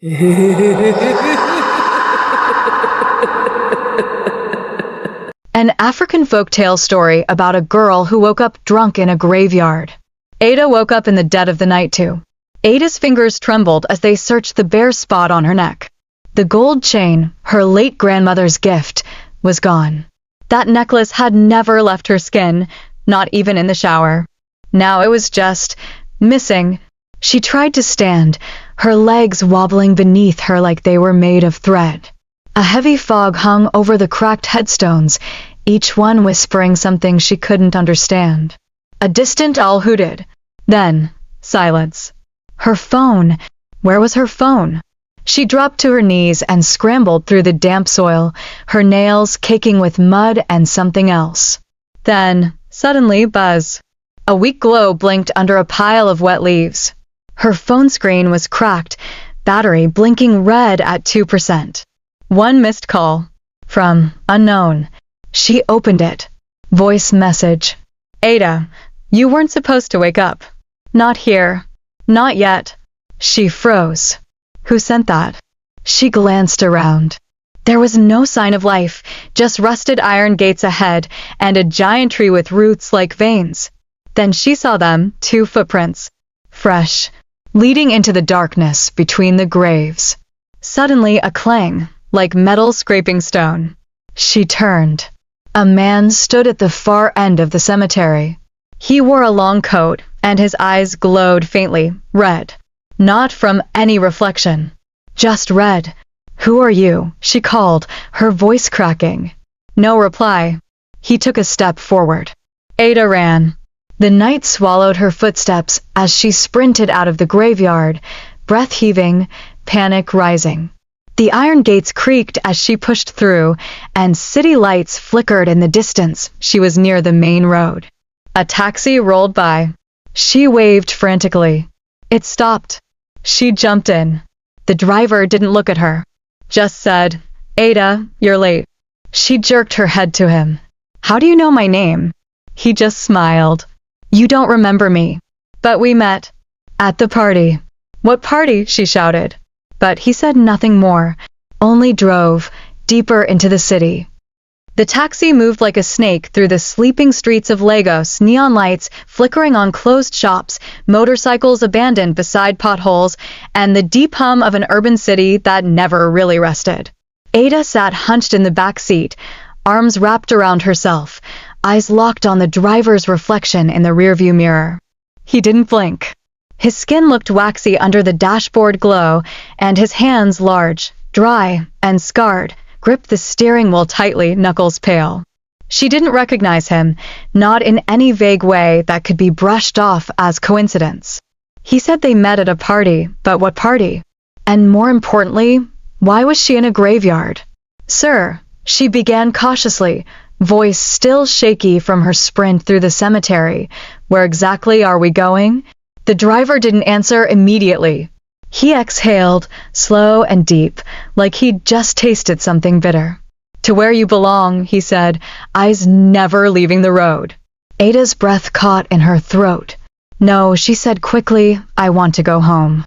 An African folktale story about a girl who woke up drunk in a graveyard. Ada woke up in the dead of the night too. Ada's fingers trembled as they searched the bare spot on her neck. The gold chain, her late grandmother's gift, was gone. That necklace had never left her skin, not even in the shower. Now it was just missing. She tried to stand, her legs wobbling beneath her like they were made of thread. A heavy fog hung over the cracked headstones, each one whispering something she couldn't understand. A distant owl hooted. Then, silence. Her phone. Where was her phone? She dropped to her knees and scrambled through the damp soil, her nails caking with mud and something else. Then, suddenly, buzz. A weak glow blinked under a pile of wet leaves. Her phone screen was cracked, battery blinking red at 2%. One missed call. From unknown. She opened it. Voice message. Ada, you weren't supposed to wake up. Not here. Not yet. She froze. Who sent that? She glanced around. There was no sign of life, just rusted iron gates ahead and a giant tree with roots like veins. Then she saw them, 2 footprints. Fresh. Leading into the darkness between the graves. Suddenly a clang, like metal scraping stone. She turned. A man stood at the far end of the cemetery. He wore a long coat, and his eyes glowed faintly, red. Not from any reflection. Just red. Who are you? She called, her voice cracking. No reply. He took a step forward. Ada ran. The night swallowed her footsteps as she sprinted out of the graveyard, breath heaving, panic rising. The iron gates creaked as she pushed through, and city lights flickered in the distance. She was near the main road. A taxi rolled by. She waved frantically. It stopped. She jumped in. The driver didn't look at her. Just said, Ada, you're late. She jerked her head to him. How do you know my name? He just smiled. You don't remember me. But we met. At the party. What party? She shouted. But he said nothing more, only drove, deeper into the city. The taxi moved like a snake through the sleeping streets of Lagos, neon lights flickering on closed shops, motorcycles abandoned beside potholes, and the deep hum of an urban city that never really rested. Ada sat hunched in the back seat, arms wrapped around herself, eyes locked on the driver's reflection in the rearview mirror. He didn't blink. His skin looked waxy under the dashboard glow, and his hands, large, dry, and scarred, gripped the steering wheel tightly, knuckles pale. She didn't recognize him, not in any vague way that could be brushed off as coincidence. He said they met at a party, but what party? And more importantly, why was she in a graveyard? Sir, she began cautiously, voice still shaky from her sprint through the cemetery. Where exactly are we going? The driver didn't answer immediately. He exhaled, slow and deep, like he'd just tasted something bitter. To where you belong, he said, eyes never leaving the road. Ada's breath caught in her throat. No, she said quickly, I want to go home.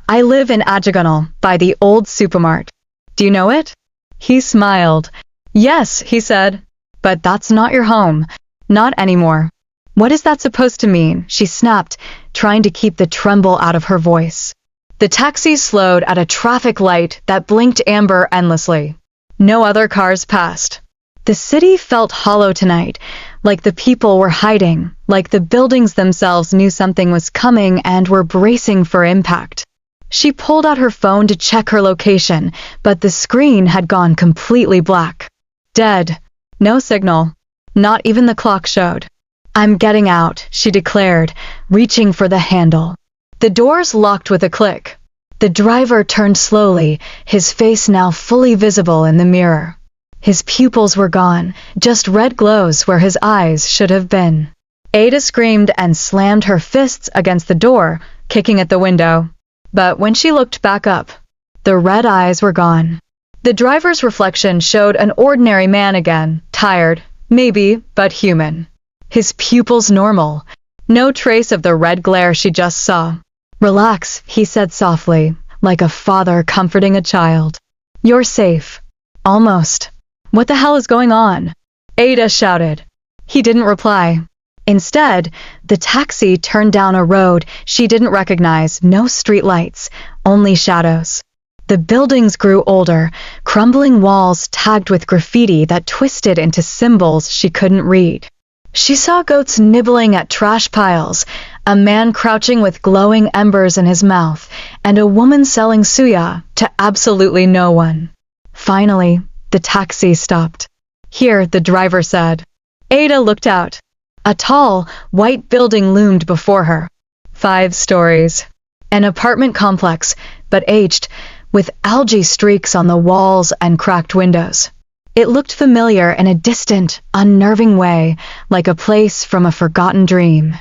I live in Ajagunal, by the old supermart. Do you know it? He smiled. Yes, he said. But that's not your home. Not anymore. What is that supposed to mean? She snapped, trying to keep the tremble out of her voice. The taxi slowed at a traffic light that blinked amber endlessly. No other cars passed. The city felt hollow tonight, like the people were hiding, like the buildings themselves knew something was coming and were bracing for impact. She pulled out her phone to check her location, but the screen had gone completely black. Dead. No signal. Not even the clock showed. I'm getting out, she declared, reaching for the handle. The doors locked with a click. The driver turned slowly, his face now fully visible in the mirror. His pupils were gone, just red glows where his eyes should have been. Ada screamed and slammed her fists against the door, kicking at the window. But when she looked back up, the red eyes were gone. The driver's reflection showed an ordinary man again, tired, maybe, but human. His pupils normal. No trace of the red glare she just saw. Relax, he said softly, like a father comforting a child. "You're safe." "Almost." "What the hell is going on?" Ada shouted. He didn't reply. Instead, the taxi turned down a road she didn't recognize, no street lights, only shadows. The buildings grew older, crumbling walls tagged with graffiti that twisted into symbols she couldn't read. She saw goats nibbling at trash piles, a man crouching with glowing embers in his mouth, and a woman selling suya to absolutely no one. Finally, the taxi stopped. "Here," the driver said. Ada looked out. A tall, white building loomed before her. 5 stories. An apartment complex, but aged, with algae streaks on the walls and cracked windows. It looked familiar in a distant, unnerving way, like a place from a forgotten dream.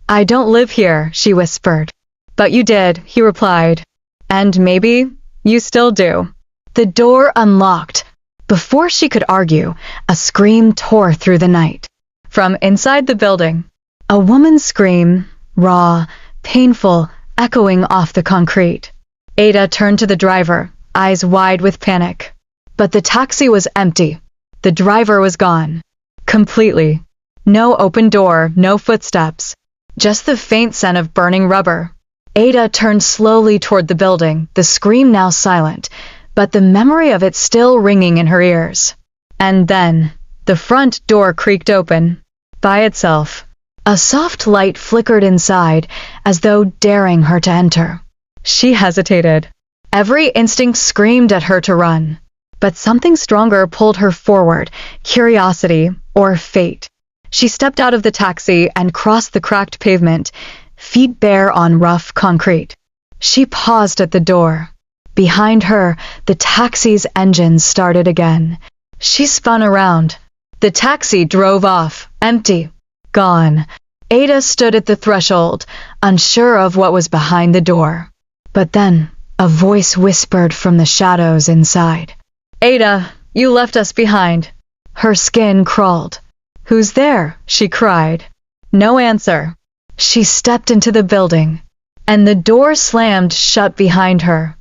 "I don't live here," she whispered. "But you did," he replied. "And maybe you still do." The door unlocked. Before she could argue, a scream tore through the night. From inside the building, a woman's scream, raw, painful, echoing off the concrete. Ada turned to the driver, eyes wide with panic. But the taxi was empty. The driver was gone. Completely. No open door, no footsteps. Just the faint scent of burning rubber. Ada turned slowly toward the building, the scream now silent, but the memory of it still ringing in her ears. And then, the front door creaked open. By itself. A soft light flickered inside, as though daring her to enter. She hesitated. Every instinct screamed at her to run. But something stronger pulled her forward, curiosity or fate. She stepped out of the taxi and crossed the cracked pavement, feet bare on rough concrete. She paused at the door. Behind her, the taxi's engine started again. She spun around. The taxi drove off, empty, gone. Ada stood at the threshold, unsure of what was behind the door. But then, a voice whispered from the shadows inside. "Ada, you left us behind." Her skin crawled. "Who's there?" she cried. No answer. She stepped into the building, and the door slammed shut behind her.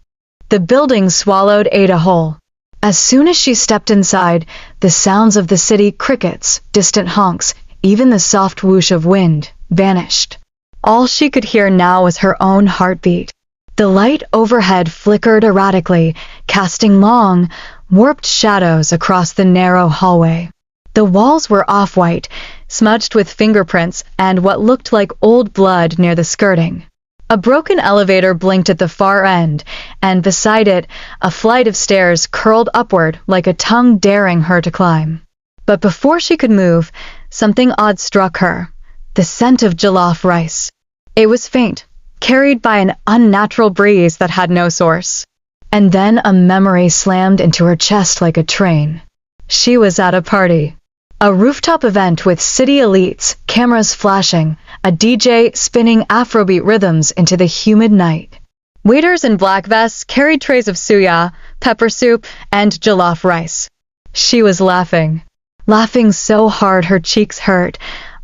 The building swallowed Ada whole. As soon as she stepped inside, the sounds of the city, crickets, distant honks, even the soft whoosh of wind, vanished. All she could hear now was her own heartbeat. The light overhead flickered erratically, casting long, warped shadows across the narrow hallway. The walls were off-white, smudged with fingerprints and what looked like old blood near the skirting. A broken elevator blinked at the far end, and beside it, a flight of stairs curled upward like a tongue daring her to climb. But before she could move, something odd struck her. The scent of jollof rice. It was faint, carried by an unnatural breeze that had no source. And then a memory slammed into her chest like a train. She was at a party. A rooftop event with city elites, cameras flashing, a DJ spinning Afrobeat rhythms into the humid night. Waiters in black vests carried trays of suya, pepper soup, and jollof rice. She was laughing. Laughing so hard her cheeks hurt,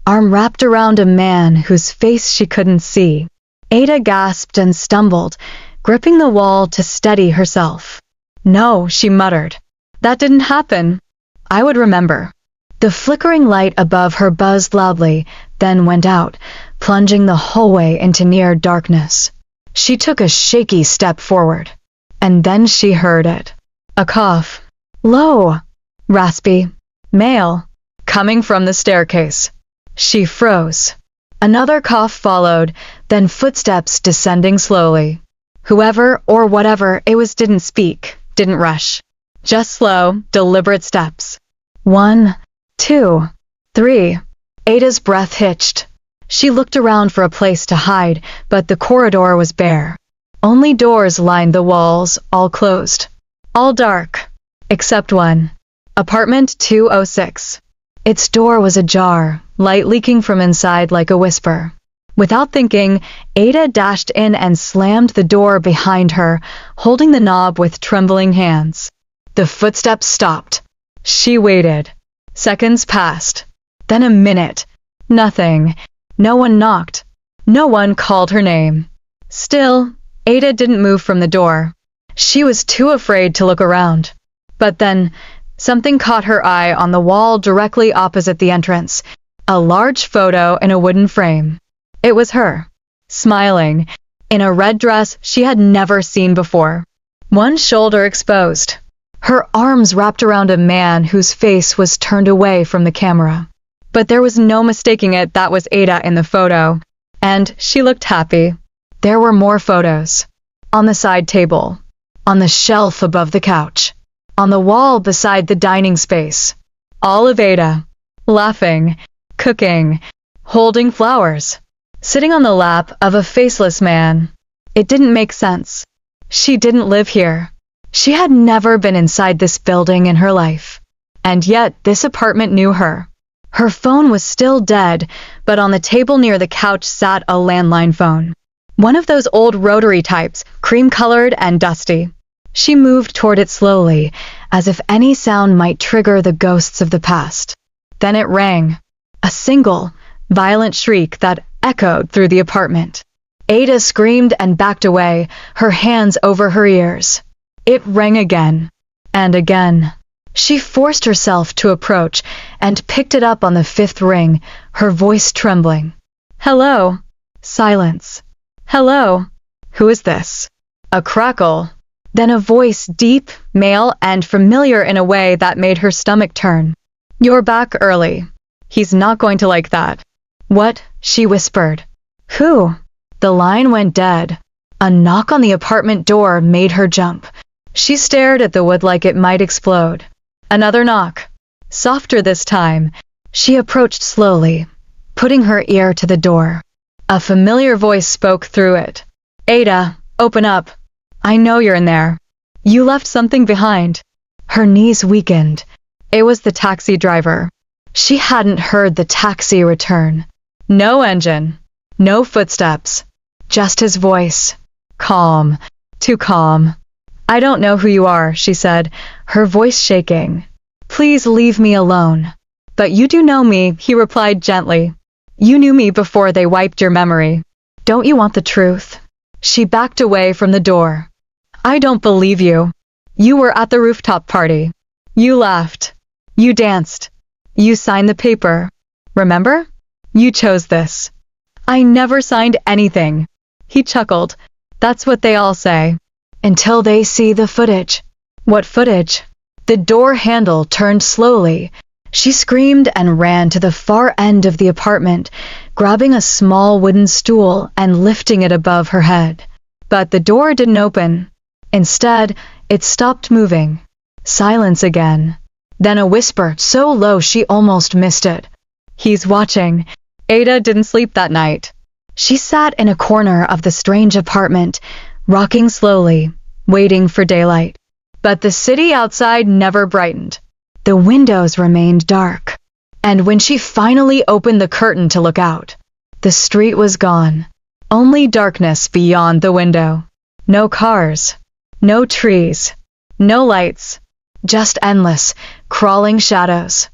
arm wrapped around a man whose face she couldn't see. Ada gasped and stumbled, gripping the wall to steady herself. "No," she muttered. "That didn't happen. I would remember." The flickering light above her buzzed loudly, then went out, plunging the hallway into near darkness. She took a shaky step forward. And then she heard it. A cough. Low, raspy, male, coming from the staircase. She froze. Another cough followed, then footsteps descending slowly. Whoever or whatever it was didn't speak, didn't rush. Just slow, deliberate steps. 1, 2, 3. Ada's breath hitched. She looked around for a place to hide, but the corridor was bare. Only doors lined the walls, all closed. All dark. Except one. Apartment 206. Its door was ajar, light leaking from inside like a whisper. Without thinking, Ada dashed in and slammed the door behind her, holding the knob with trembling hands. The footsteps stopped. She waited. Seconds passed. Then a minute. Nothing. No one knocked. No one called her name. Still, Ada didn't move from the door. She was too afraid to look around. But then, something caught her eye on the wall directly opposite the entrance. A large photo in a wooden frame. It was her, smiling, in a red dress she had never seen before. One shoulder exposed. Her arms wrapped around a man whose face was turned away from the camera. But there was no mistaking it, that was Ada in the photo. And she looked happy. There were more photos. On the side table. On the shelf above the couch. On the wall beside the dining space. All of Ada. Laughing. Cooking. Holding flowers. Sitting on the lap of a faceless man. It didn't make sense. She didn't live here. She had never been inside this building in her life. And yet this apartment knew her. Her phone was still dead, but on the table near the couch sat a landline phone. One of those old rotary types, cream-colored and dusty. She moved toward it slowly, as if any sound might trigger the ghosts of the past. Then it rang. A single, violent shriek that echoed through the apartment. Ada screamed and backed away, her hands over her ears. It rang again, and again. She forced herself to approach and picked it up on the fifth ring, her voice trembling. Hello. Silence. Hello. Who is this? A crackle. Then a voice, deep, male, and familiar in a way that made her stomach turn. You're back early. He's not going to like that. What? She whispered. Who? The line went dead. A knock on the apartment door made her jump. She stared at the wood like it might explode. Another knock. Softer this time. She approached slowly, putting her ear to the door. A familiar voice spoke through it. Ada, open up. I know you're in there. You left something behind. Her knees weakened. It was the taxi driver. She hadn't heard the taxi return. No engine. No footsteps. Just his voice. Calm. Too calm. I don't know who you are, she said, her voice shaking. Please leave me alone. But you do know me, he replied gently. You knew me before they wiped your memory. Don't you want the truth? She backed away from the door. I don't believe you. You were at the rooftop party. You laughed. You danced. You signed the paper. Remember? You chose this. I never signed anything. He chuckled. That's what they all say. Until they see the footage. What footage? The door handle turned slowly. She screamed and ran to the far end of the apartment, grabbing a small wooden stool and lifting it above her head. But the door didn't open. Instead, it stopped moving. Silence again. Then a whisper so low she almost missed it. He's watching. Ada didn't sleep that night. She sat in a corner of the strange apartment, rocking slowly, waiting for daylight. But the city outside never brightened. The windows remained dark. And when she finally opened the curtain to look out, the street was gone. Only darkness beyond the window. No cars. No trees. No lights. Just endless, crawling shadows.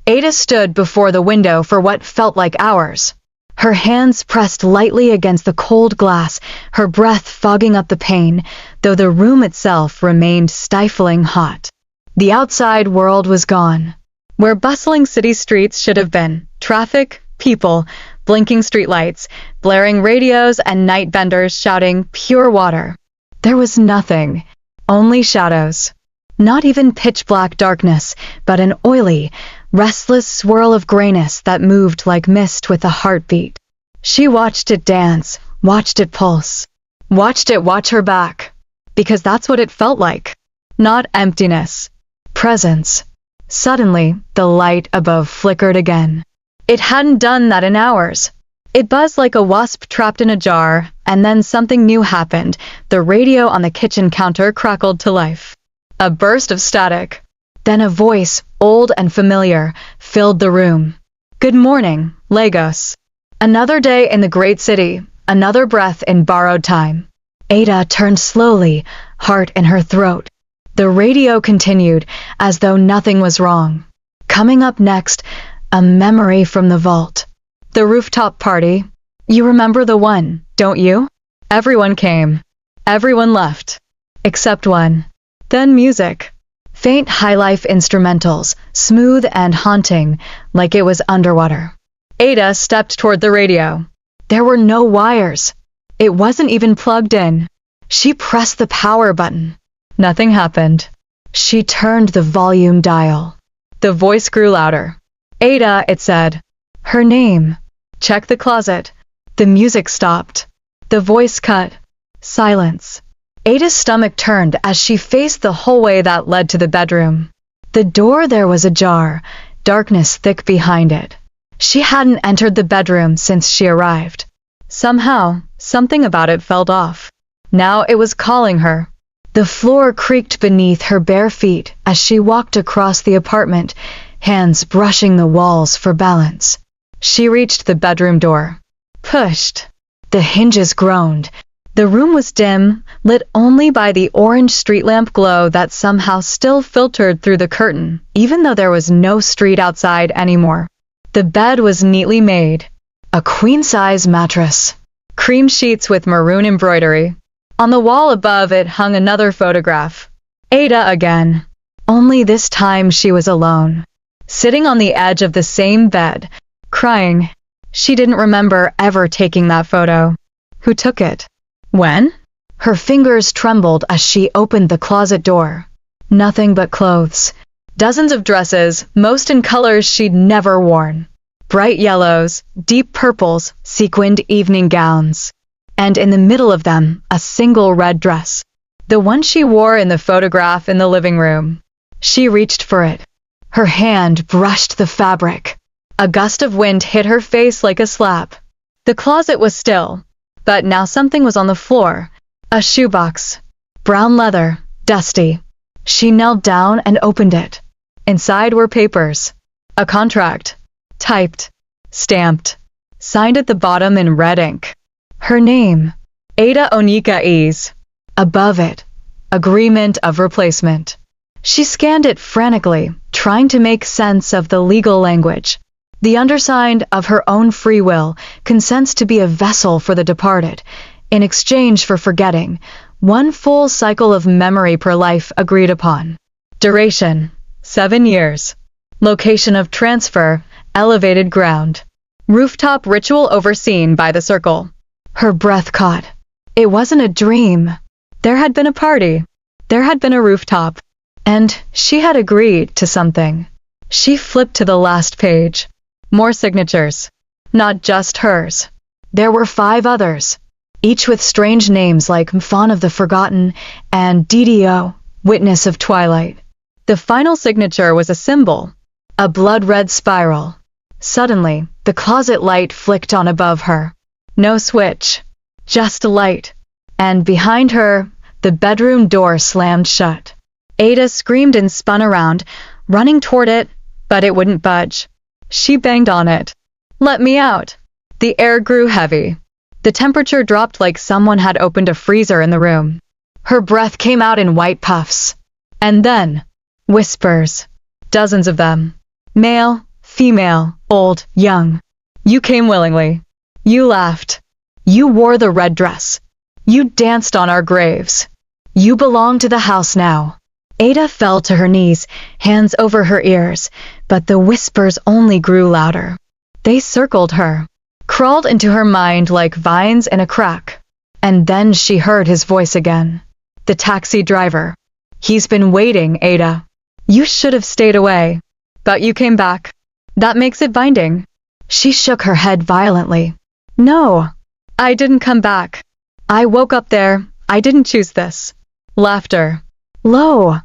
Ada stood before the window for what felt like hours. Her hands pressed lightly against the cold glass, her breath fogging up the pane, though the room itself remained stifling hot. The outside world was gone. Where bustling city streets should have been, traffic, people, blinking streetlights, blaring radios, and night vendors shouting pure water. There was nothing, only shadows. Not even pitch-black darkness, but an oily, restless swirl of grayness that moved like mist with a heartbeat. She watched it dance, watched it pulse, watched it watch her back. Because that's what it felt like. Not emptiness. Presence. Suddenly, the light above flickered again. It hadn't done that in hours. It buzzed like a wasp trapped in a jar, and then something new happened. The radio on the kitchen counter crackled to life. A burst of static. Then a voice, old and familiar, filled the room. Good morning, Lagos. Another day in the great city, another breath in borrowed time. Ada turned slowly, heart in her throat. The radio continued, as though nothing was wrong. Coming up next, a memory from the vault. The rooftop party. You remember the one, don't you? Everyone came. Everyone left. Except one. Then music. Faint high-life instrumentals, smooth and haunting, like it was underwater. Ada stepped toward the radio. There were no wires. It wasn't even plugged in. She pressed the power button. Nothing happened. She turned the volume dial. The voice grew louder. Ada, it said. Her name. Check the closet. The music stopped. The voice cut. Silence. Ada's stomach turned as she faced the hallway that led to the bedroom. The door there was ajar, darkness thick behind it. She hadn't entered the bedroom since she arrived. Somehow, something about it felt off. Now it was calling her. The floor creaked beneath her bare feet as she walked across the apartment, hands brushing the walls for balance. She reached the bedroom door. Pushed. The hinges groaned. The room was dim, lit only by the orange street lamp glow that somehow still filtered through the curtain, even though there was no street outside anymore. The bed was neatly made. A queen-size mattress. Cream sheets with maroon embroidery. On the wall above it hung another photograph. Ada again. Only this time she was alone. Sitting on the edge of the same bed, crying. She didn't remember ever taking that photo. Who took it? When? Her fingers trembled as she opened the closet door. Nothing but clothes. Dozens of dresses, most in colors she'd never worn. Bright yellows, deep purples, sequined evening gowns. And in the middle of them, a single red dress. The one she wore in the photograph in the living room. She reached for it. Her hand brushed the fabric. A gust of wind hit her face like a slap. The closet was still. But now something was on the floor. A shoebox. Brown leather, dusty. She knelt down and opened it. Inside were papers. A contract. Typed. Stamped. Signed at the bottom in red ink. Her name. Ada Onika-Ease. Above it. Agreement of replacement. She scanned it frantically, trying to make sense of the legal language. The undersigned, of her own free will, consents to be a vessel for the departed, in exchange for forgetting, one full cycle of memory per life agreed upon. Duration, 7 years. Location of transfer, elevated ground. Rooftop ritual overseen by the circle. Her breath caught. It wasn't a dream. There had been a party. There had been a rooftop. And she had agreed to something. She flipped to the last page. More signatures. Not just hers. There were 5 others, each with strange names like Fawn of the Forgotten and DDO, Witness of Twilight. The final signature was a symbol, a blood-red spiral. Suddenly, the closet light flicked on above her. No switch, just a light. And behind her, the bedroom door slammed shut. Ada screamed and spun around, running toward it, but it wouldn't budge. She banged on it. Let me out. The air grew heavy. The temperature dropped like someone had opened a freezer in the room. Her breath came out in white puffs. And then, whispers. Dozens of them. Male, female, old, young. You came willingly. You laughed. You wore the red dress. You danced on our graves. You belong to the house now. Ada fell to her knees, hands over her ears, but the whispers only grew louder. They circled her, crawled into her mind like vines in a crack. And then she heard his voice again. The taxi driver. He's been waiting, Ada. You should have stayed away. But you came back. That makes it binding. She shook her head violently. No, I didn't come back. I woke up there. I didn't choose this. Laughter. Low.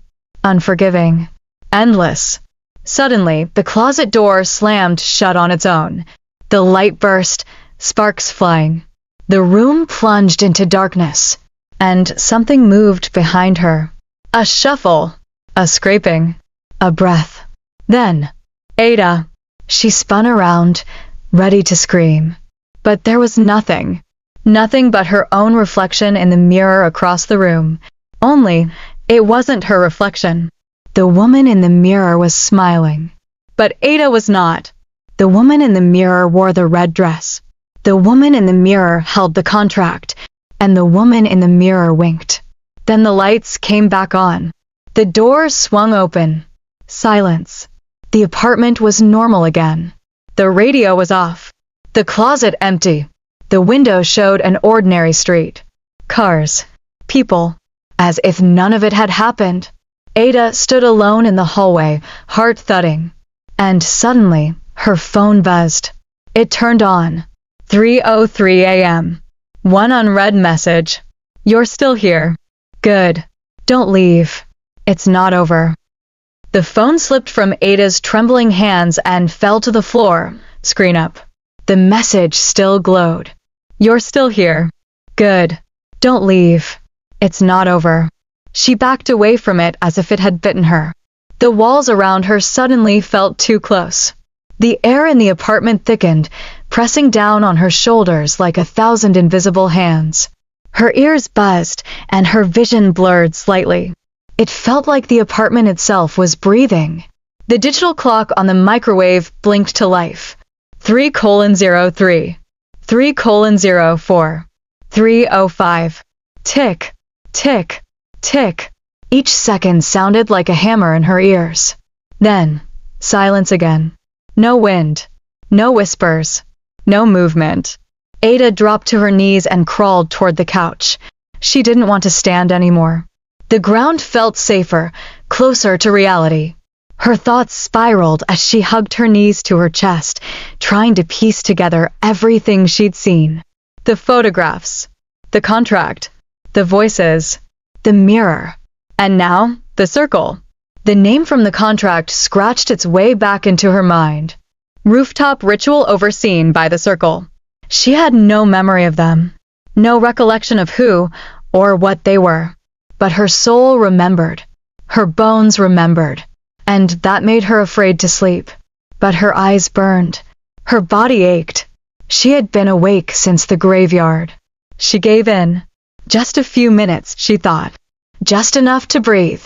Unforgiving. Endless. Suddenly, the closet door slammed shut on its own. The light burst, sparks flying. The room plunged into darkness, and something moved behind her. A shuffle, a scraping, a breath. Then, Ada. She spun around, ready to scream. But there was nothing. Nothing but her own reflection in the mirror across the room. Only, it wasn't her reflection. The woman in the mirror was smiling. But Ada was not. The woman in the mirror wore the red dress. The woman in the mirror held the contract, and the woman in the mirror winked. Then the lights came back on. The door swung open. Silence. The apartment was normal again. The radio was off. The closet empty. The window showed an ordinary street. Cars. People. As if none of it had happened. Ada stood alone in the hallway, heart thudding. And suddenly, her phone buzzed. It turned on. 3:03 a.m. One unread message. You're still here. Good. Don't leave. It's not over. The phone slipped from Ada's trembling hands and fell to the floor, screen up. The message still glowed. You're still here. Good. Don't leave. It's not over. She backed away from it as if it had bitten her. The walls around her suddenly felt too close. The air in the apartment thickened, pressing down on her shoulders like 1,000 invisible hands. Her ears buzzed, and her vision blurred slightly. It felt like the apartment itself was breathing. The digital clock on the microwave blinked to life. 3:03. 3:04. 3:05. Tick, tick, tick. Each second sounded like a hammer in her ears. Then, silence again. No wind. No whispers. No movement. Ada dropped to her knees and crawled toward the couch. She didn't want to stand anymore. The ground felt safer, closer to reality. Her thoughts spiraled as she hugged her knees to her chest, trying to piece together everything she'd seen. The photographs. The contract. The voices. The mirror. And now, the circle. The name from the contract scratched its way back into her mind. Rooftop ritual overseen by the circle. She had no memory of them. No recollection of who or what they were. But her soul remembered. Her bones remembered. And that made her afraid to sleep. But her eyes burned. Her body ached. She had been awake since the graveyard. She gave in. Just a few minutes, she thought. Just enough to breathe.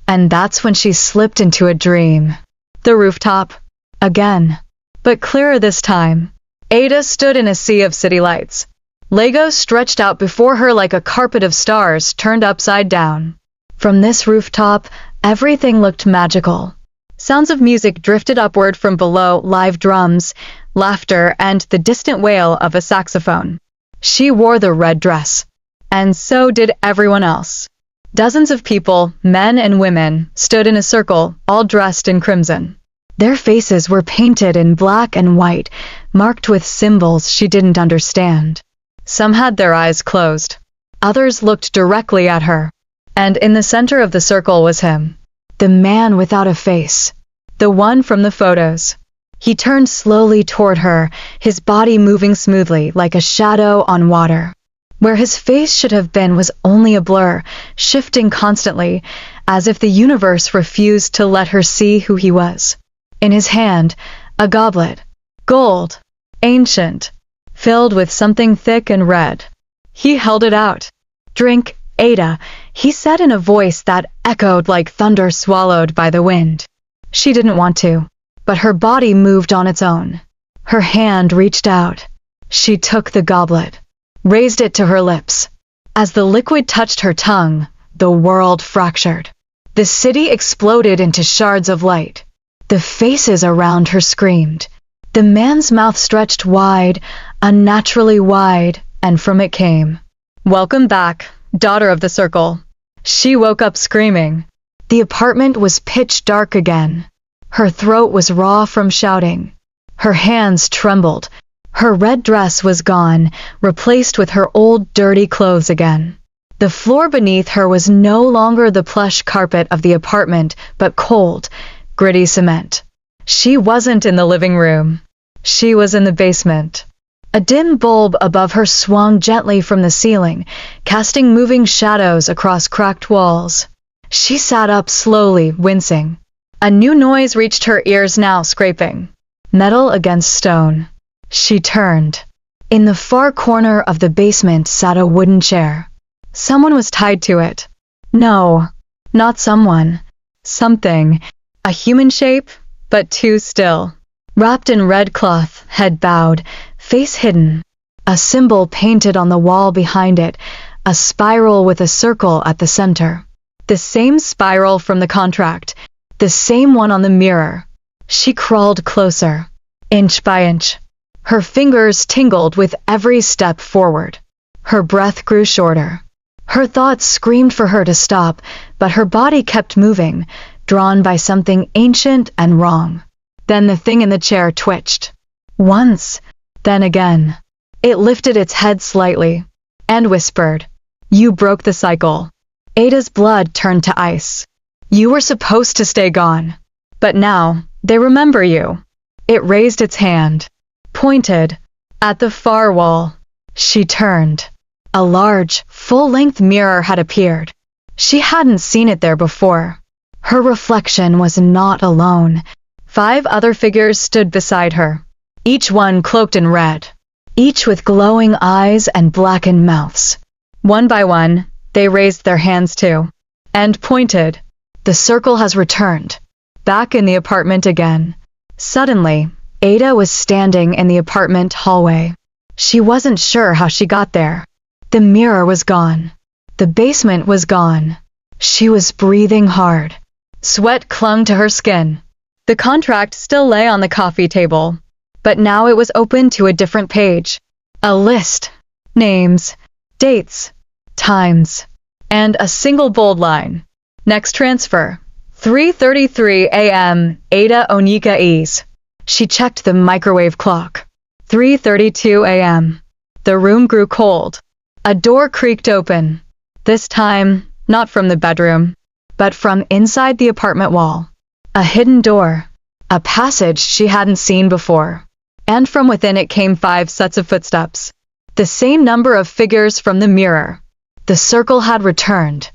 And that's when she slipped into a dream. The rooftop. Again. But clearer this time. Ada stood in a sea of city lights. Legos stretched out before her like a carpet of stars turned upside down. From this rooftop, everything looked magical. Sounds of music drifted upward from below, live drums, laughter, and the distant wail of a saxophone. She wore the red dress. And so did everyone else. Dozens of people, men and women, stood in a circle, all dressed in crimson. Their faces were painted in black and white, marked with symbols she didn't understand. Some had their eyes closed. Others looked directly at her. And in the center of the circle was him. The man without a face. The one from the photos. He turned slowly toward her, his body moving smoothly like a shadow on water. Where his face should have been was only a blur, shifting constantly, as if the universe refused to let her see who he was. In his hand, a goblet. Gold. Ancient. Filled with something thick and red. He held it out. Drink, Ada, he said in a voice that echoed like thunder swallowed by the wind. She didn't want to, but her body moved on its own. Her hand reached out. She took the goblet, raised it to her lips. As the liquid touched her tongue, the world fractured. The city exploded into shards of light. The faces around her screamed. The man's mouth stretched wide, unnaturally wide, and from it came, "Welcome back, daughter of the circle." She woke up screaming. The apartment was pitch dark again. Her throat was raw from shouting. Her hands trembled. Her red dress was gone, replaced with her old dirty clothes again. The floor beneath her was no longer the plush carpet of the apartment, but cold, gritty cement. She wasn't in the living room. She was in the basement. A dim bulb above her swung gently from the ceiling, casting moving shadows across cracked walls. She sat up slowly, wincing. A new noise reached her ears now, scraping. Metal against stone. She turned. In the far corner of the basement sat a wooden chair. Someone was tied to it. No, not someone. Something. A human shape, but too still. Wrapped in red cloth, head bowed, face hidden. A symbol painted on the wall behind it, a spiral with a circle at the center. The same spiral from the contract, the same one on the mirror. She crawled closer, inch by inch. Her fingers tingled with every step forward. Her breath grew shorter. Her thoughts screamed for her to stop, but her body kept moving, drawn by something ancient and wrong. Then the thing in the chair twitched. Once, then again. It lifted its head slightly, and whispered, "You broke the cycle." Ada's blood turned to ice. "You were supposed to stay gone. But now, they remember you." It raised its hand, pointed, at the far wall. She turned. A large, full-length mirror had appeared. She hadn't seen it there before. Her reflection was not alone. 5 other figures stood beside her, each one cloaked in red, each with glowing eyes and blackened mouths. One by one, they raised their hands too, and pointed. The circle has returned. Back in the apartment again. Suddenly, Ada was standing in the apartment hallway. She wasn't sure how she got there. The mirror was gone. The basement was gone. She was breathing hard. Sweat clung to her skin. The contract still lay on the coffee table, but now it was open to a different page. A list. Names, dates, times, and a single bold line. Next transfer. 3:33 a.m. Ada Onika Ease. She checked the microwave clock. 3:32 a.m. The room grew cold. A door creaked open. This time, not from the bedroom, but from inside the apartment wall. A hidden door. A passage she hadn't seen before. And from within it came 5 sets of footsteps. The same number of figures from the mirror. The circle had returned.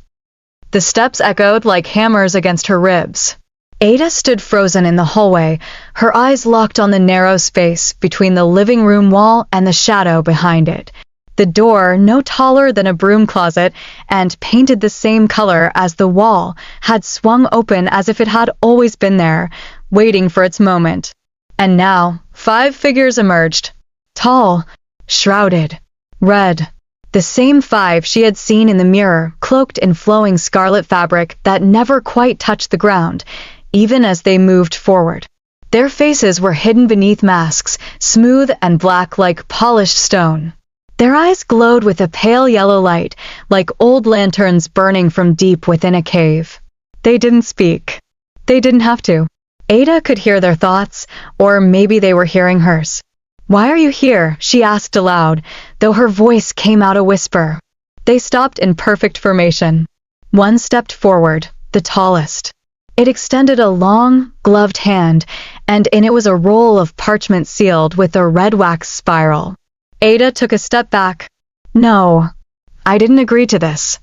The steps echoed like hammers against her ribs. Ada stood frozen in the hallway, her eyes locked on the narrow space between the living room wall and the shadow behind it. The door, no taller than a broom closet and painted the same color as the wall, had swung open as if it had always been there, waiting for its moment. And now, 5 figures emerged. Tall, shrouded, red. The same 5 she had seen in the mirror, cloaked in flowing scarlet fabric that never quite touched the ground, even as they moved forward. Their faces were hidden beneath masks, smooth and black like polished stone. Their eyes glowed with a pale yellow light, like old lanterns burning from deep within a cave. They didn't speak. They didn't have to. Ada could hear their thoughts, or maybe they were hearing hers. "Why are you here?" she asked aloud, though her voice came out a whisper. They stopped in perfect formation. One stepped forward, the tallest. It extended a long, gloved hand, and in it was a roll of parchment sealed with a red wax spiral. Ada took a step back. "No, I didn't agree to this.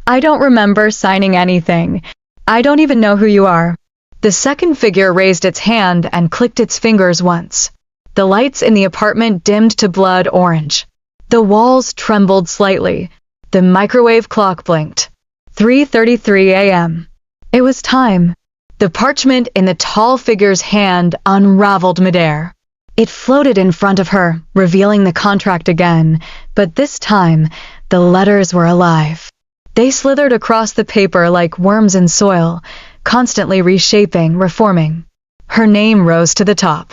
I don't remember signing anything. I don't even know who you are." The second figure raised its hand and clicked its fingers once. The lights in the apartment dimmed to blood orange. The walls trembled slightly. The microwave clock blinked. 3:33 a.m. It was time. The parchment in the tall figure's hand unraveled midair. It floated in front of her, revealing the contract again, but this time, the letters were alive. They slithered across the paper like worms in soil, constantly reshaping, reforming. Her name rose to the top.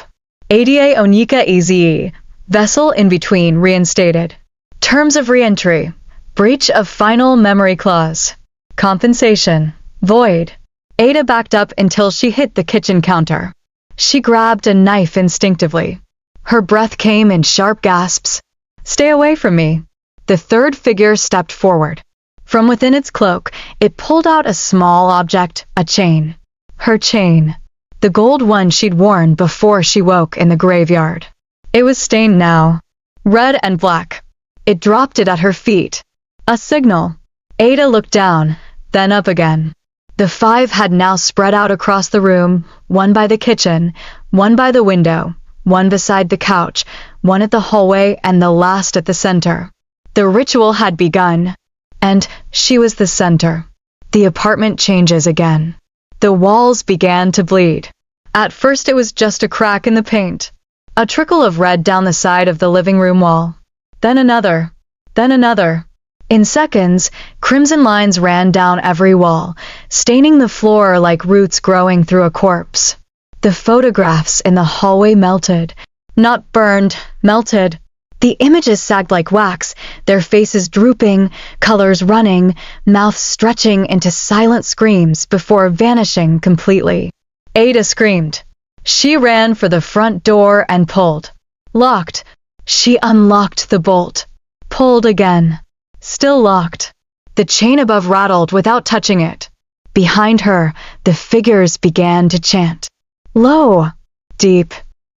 Ada Onika Eze, vessel in between reinstated. Terms of reentry. Breach of final memory clause. Compensation. Void. Ada backed up until she hit the kitchen counter. She grabbed a knife instinctively. Her breath came in sharp gasps. "Stay away from me." The third figure stepped forward. From within its cloak, it pulled out a small object, a chain. Her chain. The gold one she'd worn before she woke in the graveyard. It was stained now. Red and black. It dropped it at her feet. A signal. Ada looked down, then up again. The 5 had now spread out across the room, one by the kitchen, one by the window, one beside the couch, one at the hallway, and the last at the center. The ritual had begun, and she was the center. The apartment changes again. The walls began to bleed. At first it was just a crack in the paint, a trickle of red down the side of the living room wall. Then another. Then another. In seconds, crimson lines ran down every wall, staining the floor like roots growing through a corpse. The photographs in the hallway melted. Not burned, melted. The images sagged like wax, their faces drooping, colors running, mouths stretching into silent screams before vanishing completely. Ada screamed. She ran for the front door and pulled. Locked. She unlocked the bolt. Pulled again. Still locked. The chain above rattled without touching it. Behind her, the figures began to chant. Low. Deep.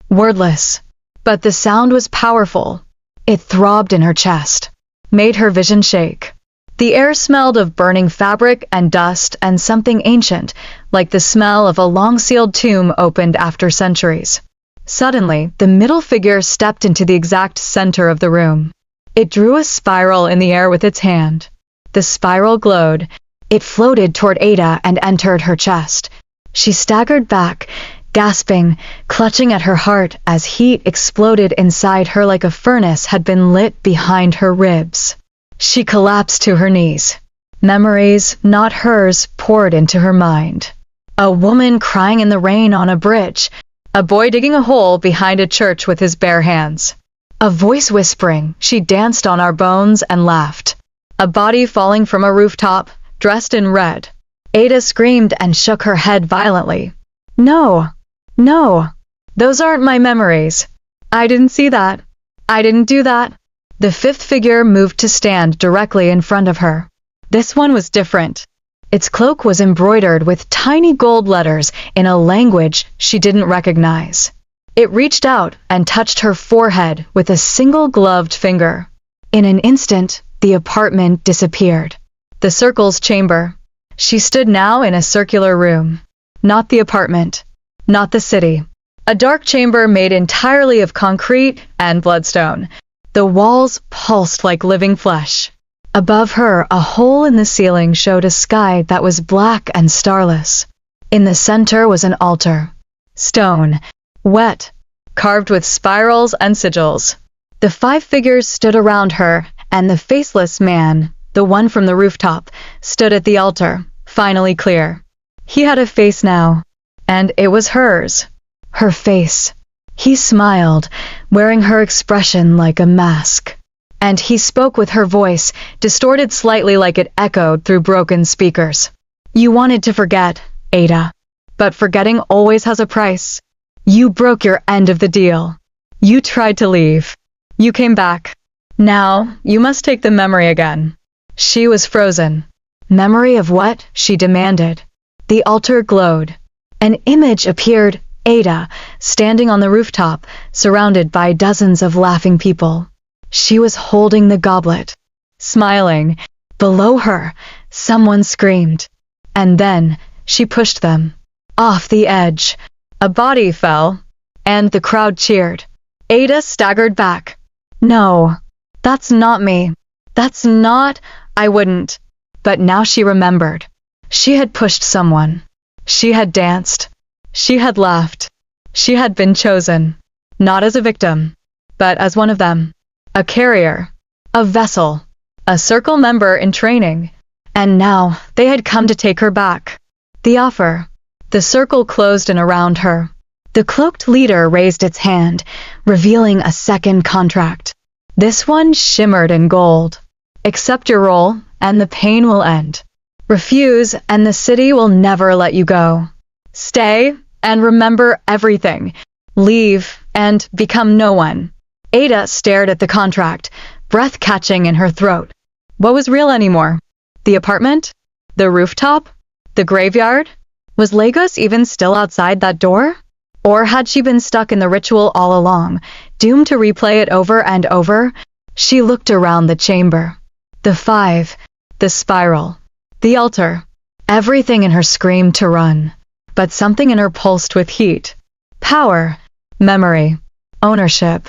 Wordless. But the sound was powerful. It throbbed in her chest, made her vision shake. The air smelled of burning fabric and dust and something ancient, like the smell of a long-sealed tomb opened after centuries. Suddenly, the middle figure stepped into the exact center of the room. It drew a spiral in the air with its hand. The spiral glowed. It floated toward Ada and entered her chest. She staggered back, gasping, clutching at her heart as heat exploded inside her like a furnace had been lit behind her ribs. She collapsed to her knees. Memories, not hers, poured into her mind. A woman crying in the rain on a bridge. A boy digging a hole behind a church with his bare hands. A voice whispering, "She danced on our bones," and laughed. A body falling from a rooftop, dressed in red. Ada screamed and shook her head violently. No. No. Those aren't my memories. I didn't see that. I didn't do that. The fifth figure moved to stand directly in front of her. This one was different. Its cloak was embroidered with tiny gold letters in a language she didn't recognize. It reached out and touched her forehead with a single gloved finger. In an instant, the apartment disappeared. The circle's chamber. She stood now in a circular room. Not the apartment. Not the city. A dark chamber made entirely of concrete and bloodstone. The walls pulsed like living flesh. Above her, a hole in the ceiling showed a sky that was black and starless. In the center was an altar. Stone. Wet. Carved with spirals and sigils. The five figures stood around her, and the faceless man, the one from the rooftop, stood at the altar, finally clear. He had a face now, and it was hers. Her face. He smiled, wearing her expression like a mask. And he spoke with her voice, distorted slightly like it echoed through broken speakers. You wanted to forget, Ada. But forgetting always has a price. You broke your end of the deal. You tried to leave. You came back. Now, you must take the memory again. She was frozen. Memory of what? She demanded. The altar glowed. An image appeared, Ada, standing on the rooftop, surrounded by dozens of laughing people. She was holding the goblet. Smiling. Below her, someone screamed. And then, she pushed them. Off the edge. A body fell, and the crowd cheered. Ada staggered back. No, that's not me. That's not, I wouldn't. But now she remembered. She had pushed someone. She had danced. She had laughed. She had been chosen. Not as a victim, but as one of them. A carrier. A vessel. A circle member in training. And now they had come to take her back. The offer. The circle closed in around her. The cloaked leader raised its hand, revealing a second contract. This one shimmered in gold. Accept your role, and the pain will end. Refuse, and the city will never let you go. Stay, and remember everything. Leave, and become no one. Ada stared at the contract, breath catching in her throat. What was real anymore? The apartment? The rooftop? The graveyard? Was Lagos even still outside that door? Or had she been stuck in the ritual all along, doomed to replay it over and over? She looked around the chamber. The five, the spiral, the altar. Everything in her screamed to run. But something in her pulsed with heat. Power, memory, ownership.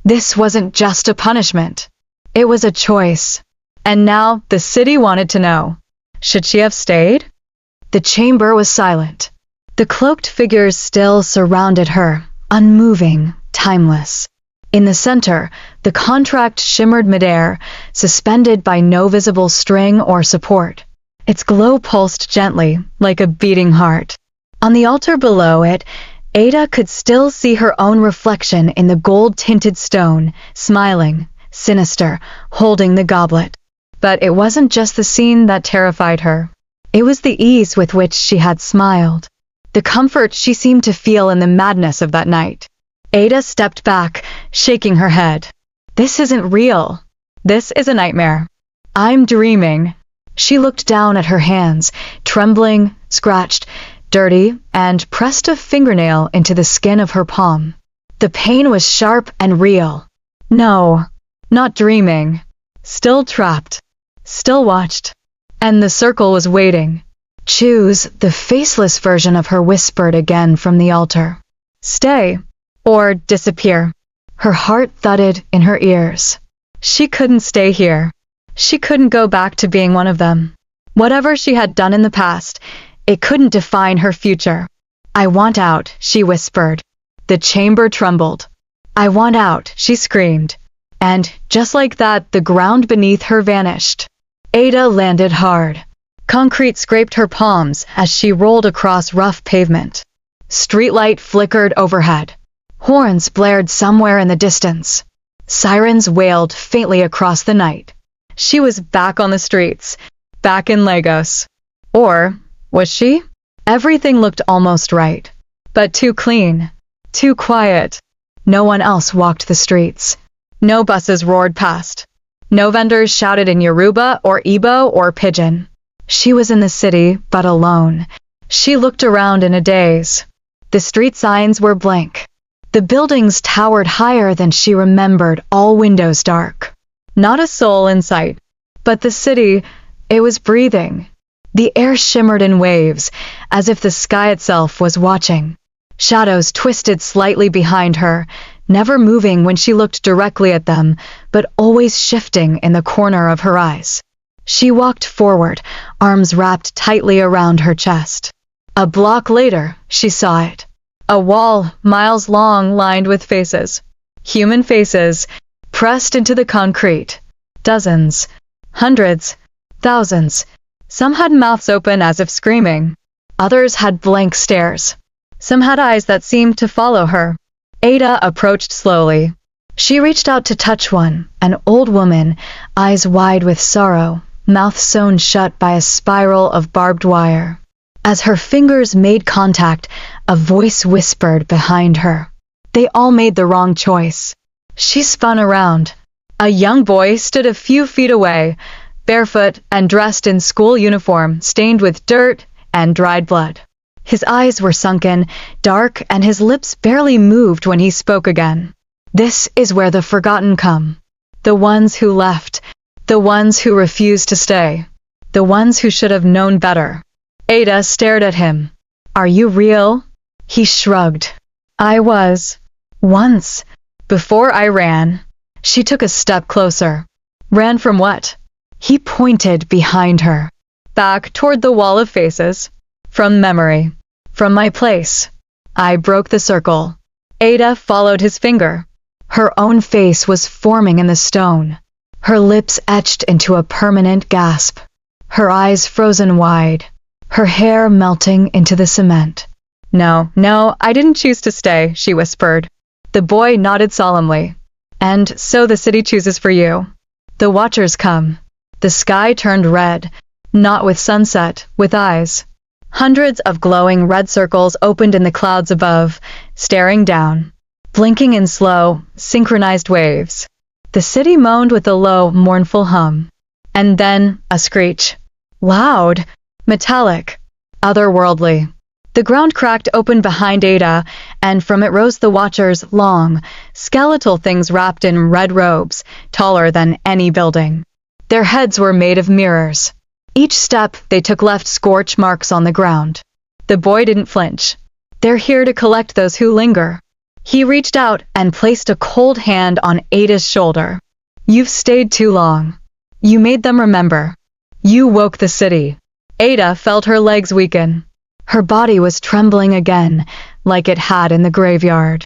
This wasn't just a punishment. It was a choice. And now the city wanted to know. Should she have stayed? The chamber was silent. The cloaked figures still surrounded her, unmoving, timeless. In the center, the contract shimmered midair, suspended by no visible string or support. Its glow pulsed gently, like a beating heart. On the altar below it, Ada could still see her own reflection in the gold-tinted stone, smiling, sinister, holding the goblet. But it wasn't just the scene that terrified her. It was the ease with which she had smiled, the comfort she seemed to feel in the madness of that night. Ada stepped back, shaking her head. This isn't real. This is a nightmare. I'm dreaming. She looked down at her hands, trembling, scratched, dirty, and pressed a fingernail into the skin of her palm. The pain was sharp and real. No, not dreaming. Still trapped. Still watched. And the circle was waiting. Choose, the faceless version of her whispered again from the altar. Stay, or disappear. Her heart thudded in her ears. She couldn't stay here. She couldn't go back to being one of them. Whatever she had done in the past, it couldn't define her future. I want out, she whispered. The chamber trembled. I want out, she screamed. And, just like that, the ground beneath her vanished. Ada landed hard. Concrete scraped her palms as she rolled across rough pavement. Streetlight flickered overhead. Horns blared somewhere in the distance. Sirens wailed faintly across the night. She was back on the streets, back in Lagos. Or, was she? Everything looked almost right, but too clean, too quiet. No one else walked the streets. No buses roared past. No vendors shouted in Yoruba or Igbo or Pidgin. She was in the city, but alone. She looked around in a daze. The street signs were blank. The buildings towered higher than she remembered, all windows dark. Not a soul in sight. But the city, it was breathing. The air shimmered in waves, as if the sky itself was watching. Shadows twisted slightly behind her, never moving when she looked directly at them, but always shifting in the corner of her eyes. She walked forward, arms wrapped tightly around her chest. A block later, she saw it. A wall, miles long, lined with faces. Human faces, pressed into the concrete. Dozens, hundreds, thousands. Some had mouths open as if screaming. Others had blank stares. Some had eyes that seemed to follow her. Ada approached slowly. She reached out to touch one, an old woman, eyes wide with sorrow, mouth sewn shut by a spiral of barbed wire. As her fingers made contact, a voice whispered behind her. They all made the wrong choice. She spun around. A young boy stood a few feet away, barefoot and dressed in school uniform stained with dirt and dried blood. His eyes were sunken, dark, and his lips barely moved when he spoke again. This is where the forgotten come. The ones who left. The ones who refused to stay. The ones who should have known better. Ada stared at him. Are you real? He shrugged. I was. Once. Before I ran. She took a step closer. Ran from what? He pointed behind her. Back toward the wall of faces. From memory. From my place. I broke the circle. Ada followed his finger. Her own face was forming in the stone. Her lips etched into a permanent gasp. Her eyes frozen wide. Her hair melting into the cement. No, I didn't choose to stay, she whispered. The boy nodded solemnly. And so the city chooses for you. The watchers come. The sky turned red, not with sunset, with eyes. Hundreds of glowing red circles opened in the clouds above, staring down, blinking in slow, synchronized waves. The city moaned with a low, mournful hum. And then a screech. Loud, metallic, otherworldly. The ground cracked open behind Ada, and from it rose the watchers, long, skeletal things wrapped in red robes, taller than any building. Their heads were made of mirrors. Each step they took left scorch marks on the ground. The boy didn't flinch. They're here to collect those who linger. He reached out and placed a cold hand on Ada's shoulder. You've stayed too long. You made them remember. You woke the city. Ada felt her legs weaken. Her body was trembling again, like it had in the graveyard.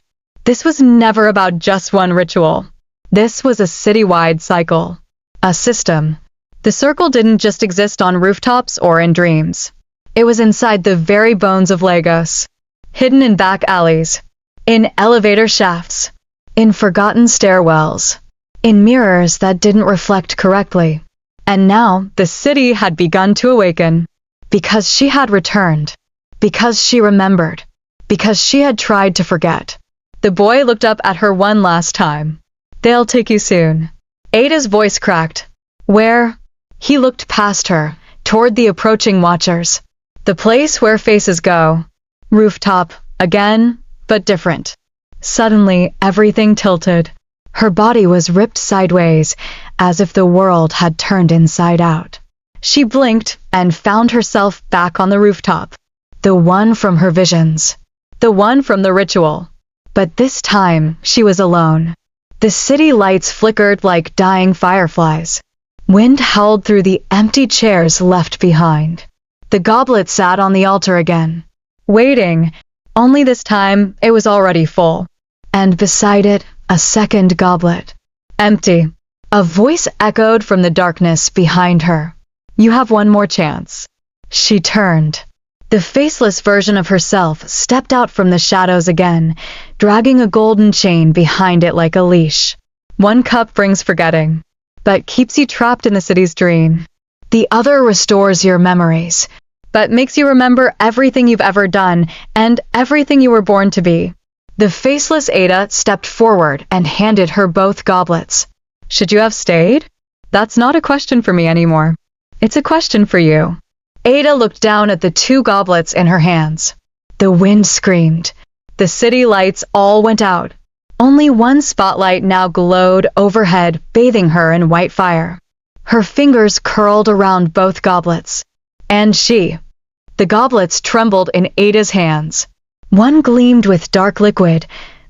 This was never about just one ritual. This was a citywide cycle. A system. The circle didn't just exist on rooftops or in dreams. It was inside the very bones of Lagos. Hidden in back alleys. In elevator shafts. In forgotten stairwells. In mirrors that didn't reflect correctly. And now the city had begun to awaken. Because she had returned. Because she remembered. Because she had tried to forget. The boy looked up at her one last time. They'll take you soon. Ada's voice cracked. Where? He looked past her, toward the approaching watchers. The place where faces go. Rooftop, again, but different. Suddenly, everything tilted. Her body was ripped sideways, as if the world had turned inside out. She blinked and found herself back on the rooftop. The one from her visions. The one from the ritual. But this time, she was alone. The city lights flickered like dying fireflies. Wind howled through the empty chairs left behind. The goblet sat on the altar again, waiting, only this time it was already full. And beside it, a second goblet. Empty. A voice echoed from the darkness behind her. You have one more chance. She turned. The faceless version of herself stepped out from the shadows again, dragging a golden chain behind it like a leash. One cup brings forgetting, but keeps you trapped in the city's dream. The other restores your memories, but makes you remember everything you've ever done and everything you were born to be. The faceless Ada stepped forward and handed her both goblets. Should you have stayed? That's not a question for me anymore. It's a question for you. Ada looked down at the two goblets in her hands. The wind screamed. The city lights all went out. Only one spotlight now glowed overhead, bathing her in white fire. Her fingers curled around both goblets. And the goblets trembled in Ada's hands. One gleamed with dark liquid,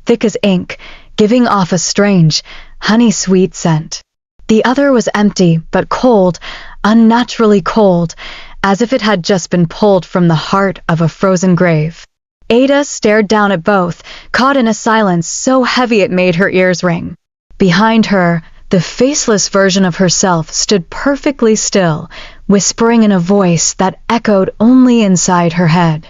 thick as ink, giving off a strange, honey-sweet scent. The other was empty, but cold, unnaturally cold, as if it had just been pulled from the heart of a frozen grave. Ada stared down at both, caught in a silence so heavy it made her ears ring. Behind her, the faceless version of herself stood perfectly still, whispering in a voice that echoed only inside her head.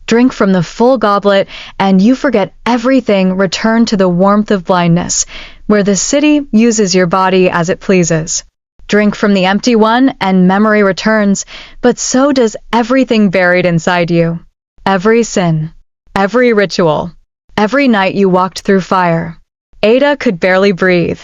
Drink from the full goblet, and you forget everything. Return to the warmth of blindness, where the city uses your body as it pleases. Drink from the empty one, and memory returns, but so does everything buried inside you. Every sin, every ritual, every night you walked through fire. Ada could barely breathe.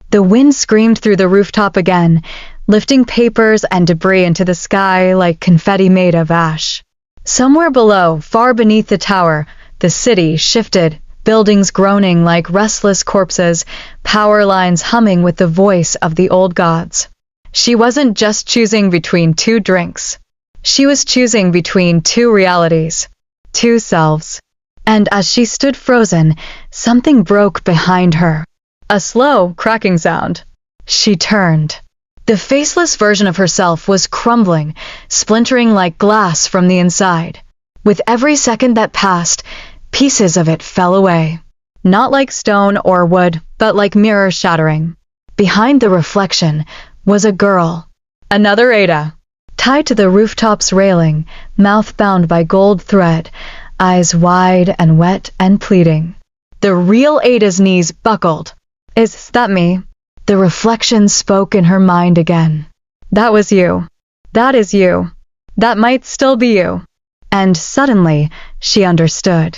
The wind screamed through the rooftop again, lifting papers and debris into the sky like confetti made of ash. Somewhere below, far beneath the tower, the city shifted, buildings groaning like restless corpses, power lines humming with the voice of the old gods. She wasn't just choosing between two drinks. She was choosing between two realities, two selves. And as she stood frozen, something broke behind her. A slow, cracking sound. She turned. The faceless version of herself was crumbling, splintering like glass from the inside. With every second that passed, pieces of it fell away. Not like stone or wood, but like mirror shattering. Behind the reflection was a girl. Another Ada. Tied to the rooftop's railing, mouth bound by gold thread, eyes wide and wet and pleading. The real Ada's knees buckled. Is that me? The reflection spoke in her mind again. That was you. That is you. That might still be you. And suddenly, she understood.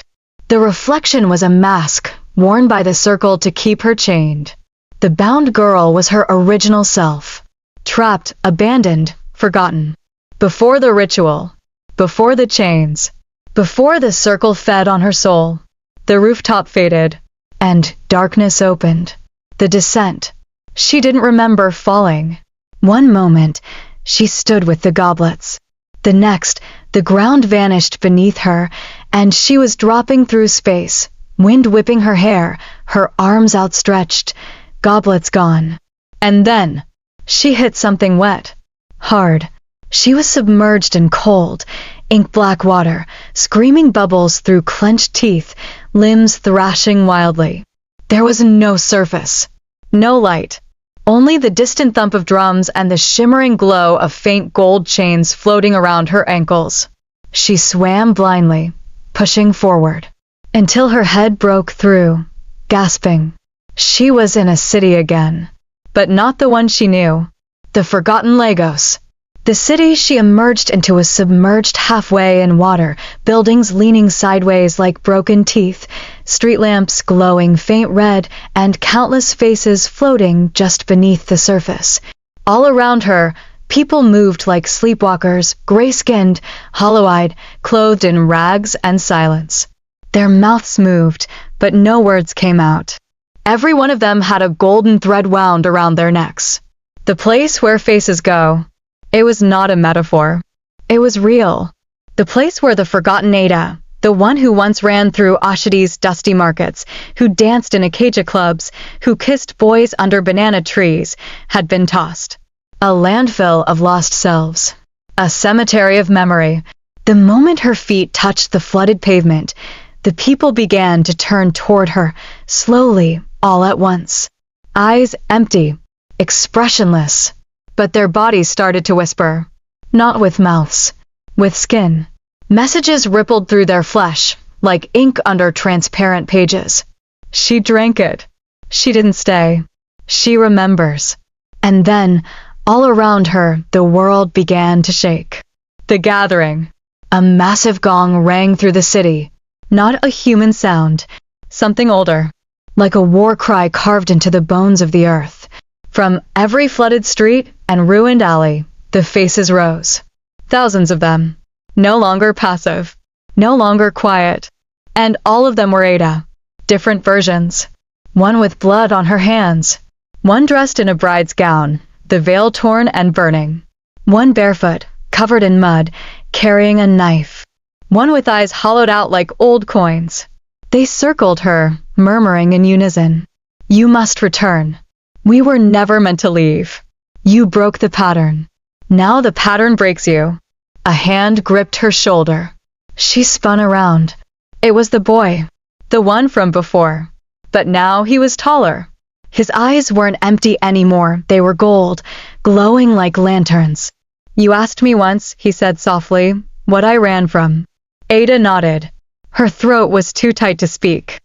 The reflection was a mask worn by the circle to keep her chained. The bound girl was her original self. Trapped, abandoned, forgotten. Before the ritual. Before the chains. Before the circle fed on her soul. The rooftop faded. And darkness opened. The descent. She didn't remember falling. One moment, she stood with the goblets. The next, the ground vanished beneath her, and she was dropping through space, wind whipping her hair, her arms outstretched, goblets gone. And then, she hit something wet. Hard. She was submerged in cold, ink-black water, screaming bubbles through clenched teeth, limbs thrashing wildly. There was no surface, no light, only the distant thump of drums and the shimmering glow of faint gold chains floating around her ankles. She swam blindly, pushing forward, until her head broke through, gasping. She was in a city again, but not the one she knew. The forgotten Lagos. The city she emerged into was submerged halfway in water, buildings leaning sideways like broken teeth, street lamps glowing faint red, and countless faces floating just beneath the surface. All around her, people moved like sleepwalkers, gray-skinned, hollow-eyed, clothed in rags and silence. Their mouths moved, but no words came out. Every one of them had a golden thread wound around their necks. The place where faces go. It was not a metaphor. It was real. The place where the forgotten Ada, the one who once ran through Ashadi's dusty markets, who danced in Acacia clubs, who kissed boys under banana trees, had been tossed. A landfill of lost selves. A cemetery of memory. The moment her feet touched the flooded pavement, the people began to turn toward her, slowly, all at once. Eyes empty, expressionless. But their bodies started to whisper. Not with mouths, with skin. Messages rippled through their flesh, like ink under transparent pages. She drank it. She didn't stay. She remembers. And then, all around her, the world began to shake. The gathering. A massive gong rang through the city. Not a human sound. Something older. Like a war cry carved into the bones of the earth. From every flooded street and ruined alley, the faces rose. Thousands of them. No longer passive. No longer quiet. And all of them were Ada. Different versions. One with blood on her hands. One dressed in a bride's gown, the veil torn and burning. One barefoot, covered in mud, carrying a knife. One with eyes hollowed out like old coins. They circled her, murmuring in unison. You must return. We were never meant to leave. You broke the pattern. Now the pattern breaks you. A hand gripped her shoulder. She spun around. It was the boy. The one from before. But now he was taller. His eyes weren't empty anymore. They were gold, glowing like lanterns. You asked me once, he said softly, what I ran from. Ada nodded. Her throat was too tight to speak.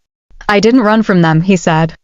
I didn't run from them, he said.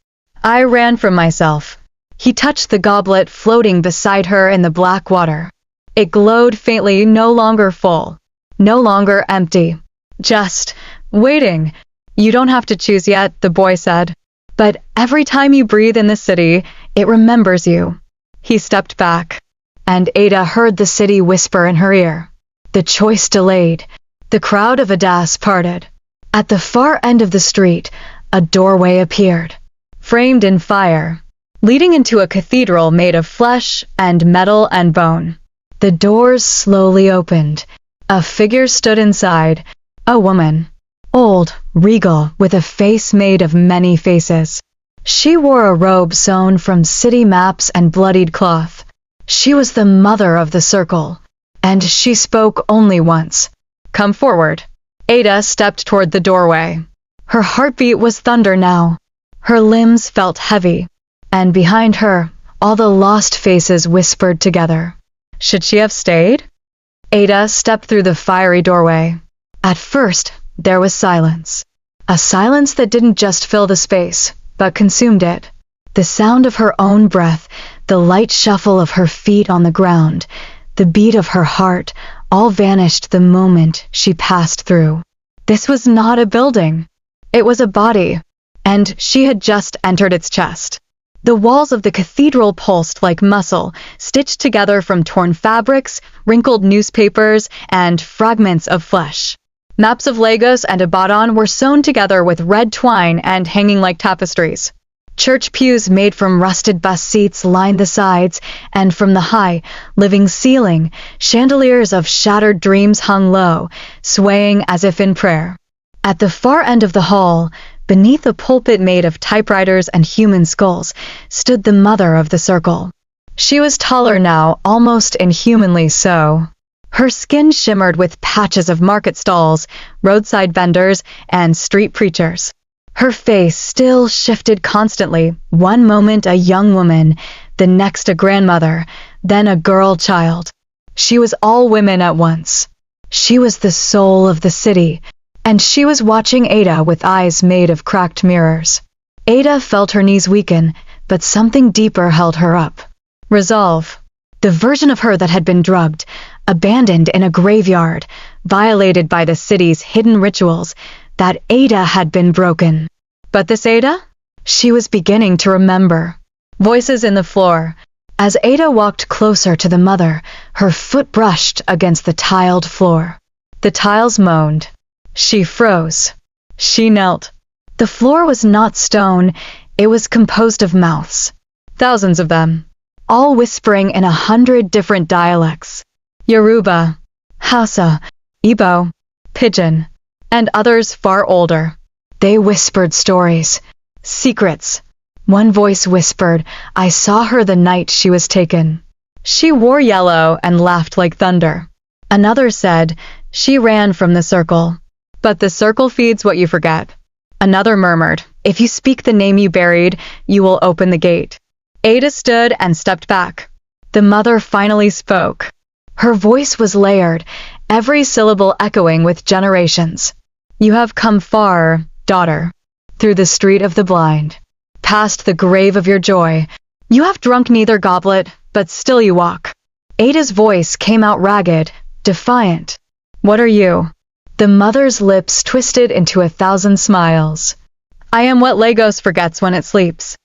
I ran from myself. He touched the goblet floating beside her in the black water. It glowed faintly, no longer full, no longer empty. Just waiting. You don't have to choose yet, the boy said. But every time you breathe in the city, it remembers you. He stepped back, and Ada heard the city whisper in her ear. The choice delayed. The crowd of Adas parted. At the far end of the street, a doorway appeared, framed in fire, leading into a cathedral made of flesh and metal and bone. The doors slowly opened. A figure stood inside, a woman, old, regal, with a face made of many faces. She wore a robe sewn from city maps and bloodied cloth. She was the mother of the circle, and she spoke only once. Come forward. Ada stepped toward the doorway. Her heartbeat was thunder now. Her limbs felt heavy. And behind her, all the lost faces whispered together. Should she have stayed? Ada stepped through the fiery doorway. At first, there was silence. A silence that didn't just fill the space, but consumed it. The sound of her own breath, the light shuffle of her feet on the ground, the beat of her heart, all vanished the moment she passed through. This was not a building. It was a body, and she had just entered its chest. The walls of the cathedral pulsed like muscle, stitched together from torn fabrics, wrinkled newspapers, and fragments of flesh. Maps of Lagos and Ibadan were sewn together with red twine and hanging like tapestries. Church pews made from rusted bus seats lined the sides, and from the high, living ceiling, chandeliers of shattered dreams hung low, swaying as if in prayer. At the far end of the hall, beneath a pulpit made of typewriters and human skulls, stood the mother of the circle. She was taller now, almost inhumanly so. Her skin shimmered with patches of market stalls, roadside vendors, and street preachers. Her face still shifted constantly, one moment a young woman, the next a grandmother, then a girl child. She was all women at once. She was the soul of the city, and she was watching Ada with eyes made of cracked mirrors. Ada felt her knees weaken, but something deeper held her up. Resolve. The version of her that had been drugged, abandoned in a graveyard, violated by the city's hidden rituals, that Ada had been broken. But this Ada? She was beginning to remember. Voices in the floor. As Ada walked closer to the mother, her foot brushed against the tiled floor. The tiles moaned. She froze. She knelt. The floor was not stone, it was composed of mouths. Thousands of them, all whispering in 100 different dialects. Yoruba, Hausa, Igbo, Pidgin, and others far older. They whispered stories, secrets. One voice whispered, "I saw her the night she was taken. She wore yellow and laughed like thunder." Another said, "She ran from the circle. But the circle feeds what you forget." Another murmured, "If you speak the name you buried, you will open the gate." Ada stood and stepped back. The mother finally spoke. Her voice was layered, every syllable echoing with generations. "You have come far, daughter, through the street of the blind, past the grave of your joy. You have drunk neither goblet, but still you walk." Ada's voice came out ragged, defiant. "What are you?" The mother's lips twisted into 1,000 smiles. "I am what Lagos forgets when it sleeps.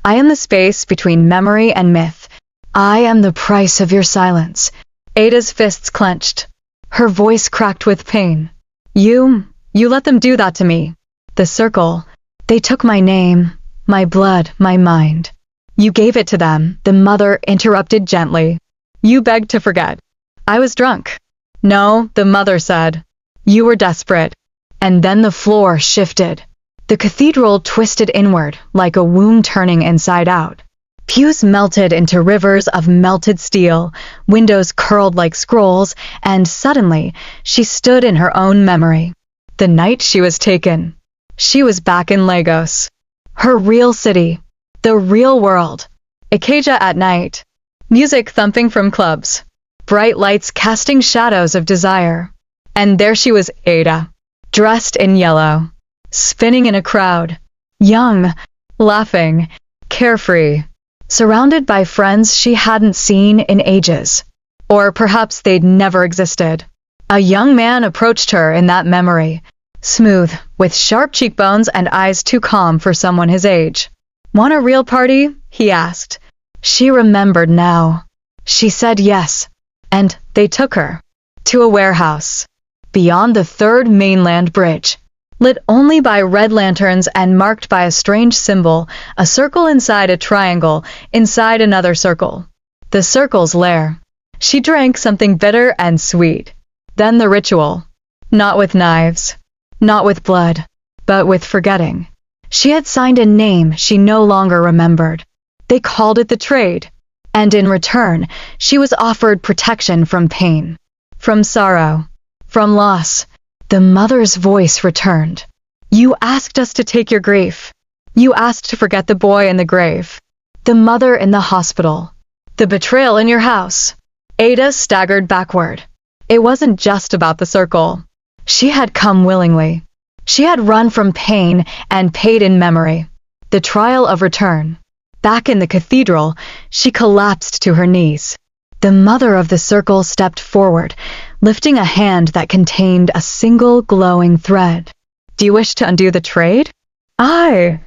I am the space between memory and myth. I am the price of your silence." Ada's fists clenched. Her voice cracked with pain. You let them do that to me. The circle. They took my name, my blood, my mind. You gave it to them, the mother interrupted gently. You begged to forget. I was drunk. No, the mother said. You were desperate. And then the floor shifted. The cathedral twisted inward, like a womb turning inside out. Pews melted into rivers of melted steel, windows curled like scrolls, and suddenly, she stood in her own memory. The night she was taken. She was back in Lagos. Her real city. The real world. Ikeja at night. Music thumping from clubs. Bright lights casting shadows of desire. And there she was, Ada, dressed in yellow, spinning in a crowd, young, laughing, carefree, surrounded by friends she hadn't seen in ages. Or perhaps they'd never existed. A young man approached her in that memory, smooth, with sharp cheekbones and eyes too calm for someone his age. "Want a real party?" he asked. She remembered now. She said yes, and they took her to a warehouse. Beyond the third mainland bridge, lit only by red lanterns and marked by a strange symbol, a circle inside a triangle, inside another circle. The circle's lair. She drank something bitter and sweet. Then the ritual. Not with knives, not with blood, but with forgetting. She had signed a name she no longer remembered. They called it the trade. And in return, she was offered protection from pain, from sorrow, from loss. The mother's voice returned. You asked us to take your grief. You asked to forget the boy in the grave, the mother in the hospital, the betrayal in your house. Ada staggered backward. It wasn't just about the circle. She had come willingly. She had run from pain and paid in memory. The trial of return. Back in the cathedral, she collapsed to her knees. The mother of the circle stepped forward, lifting a hand that contained a single glowing thread. Do you wish to undo the trade? Aye.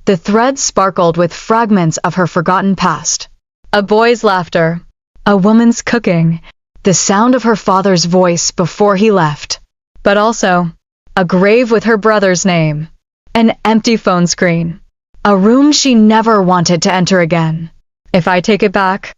The thread sparkled with fragments of her forgotten past. A boy's laughter, a woman's cooking, the sound of her father's voice before he left. But also, a grave with her brother's name, an empty phone screen, a room she never wanted to enter again. If I take it back,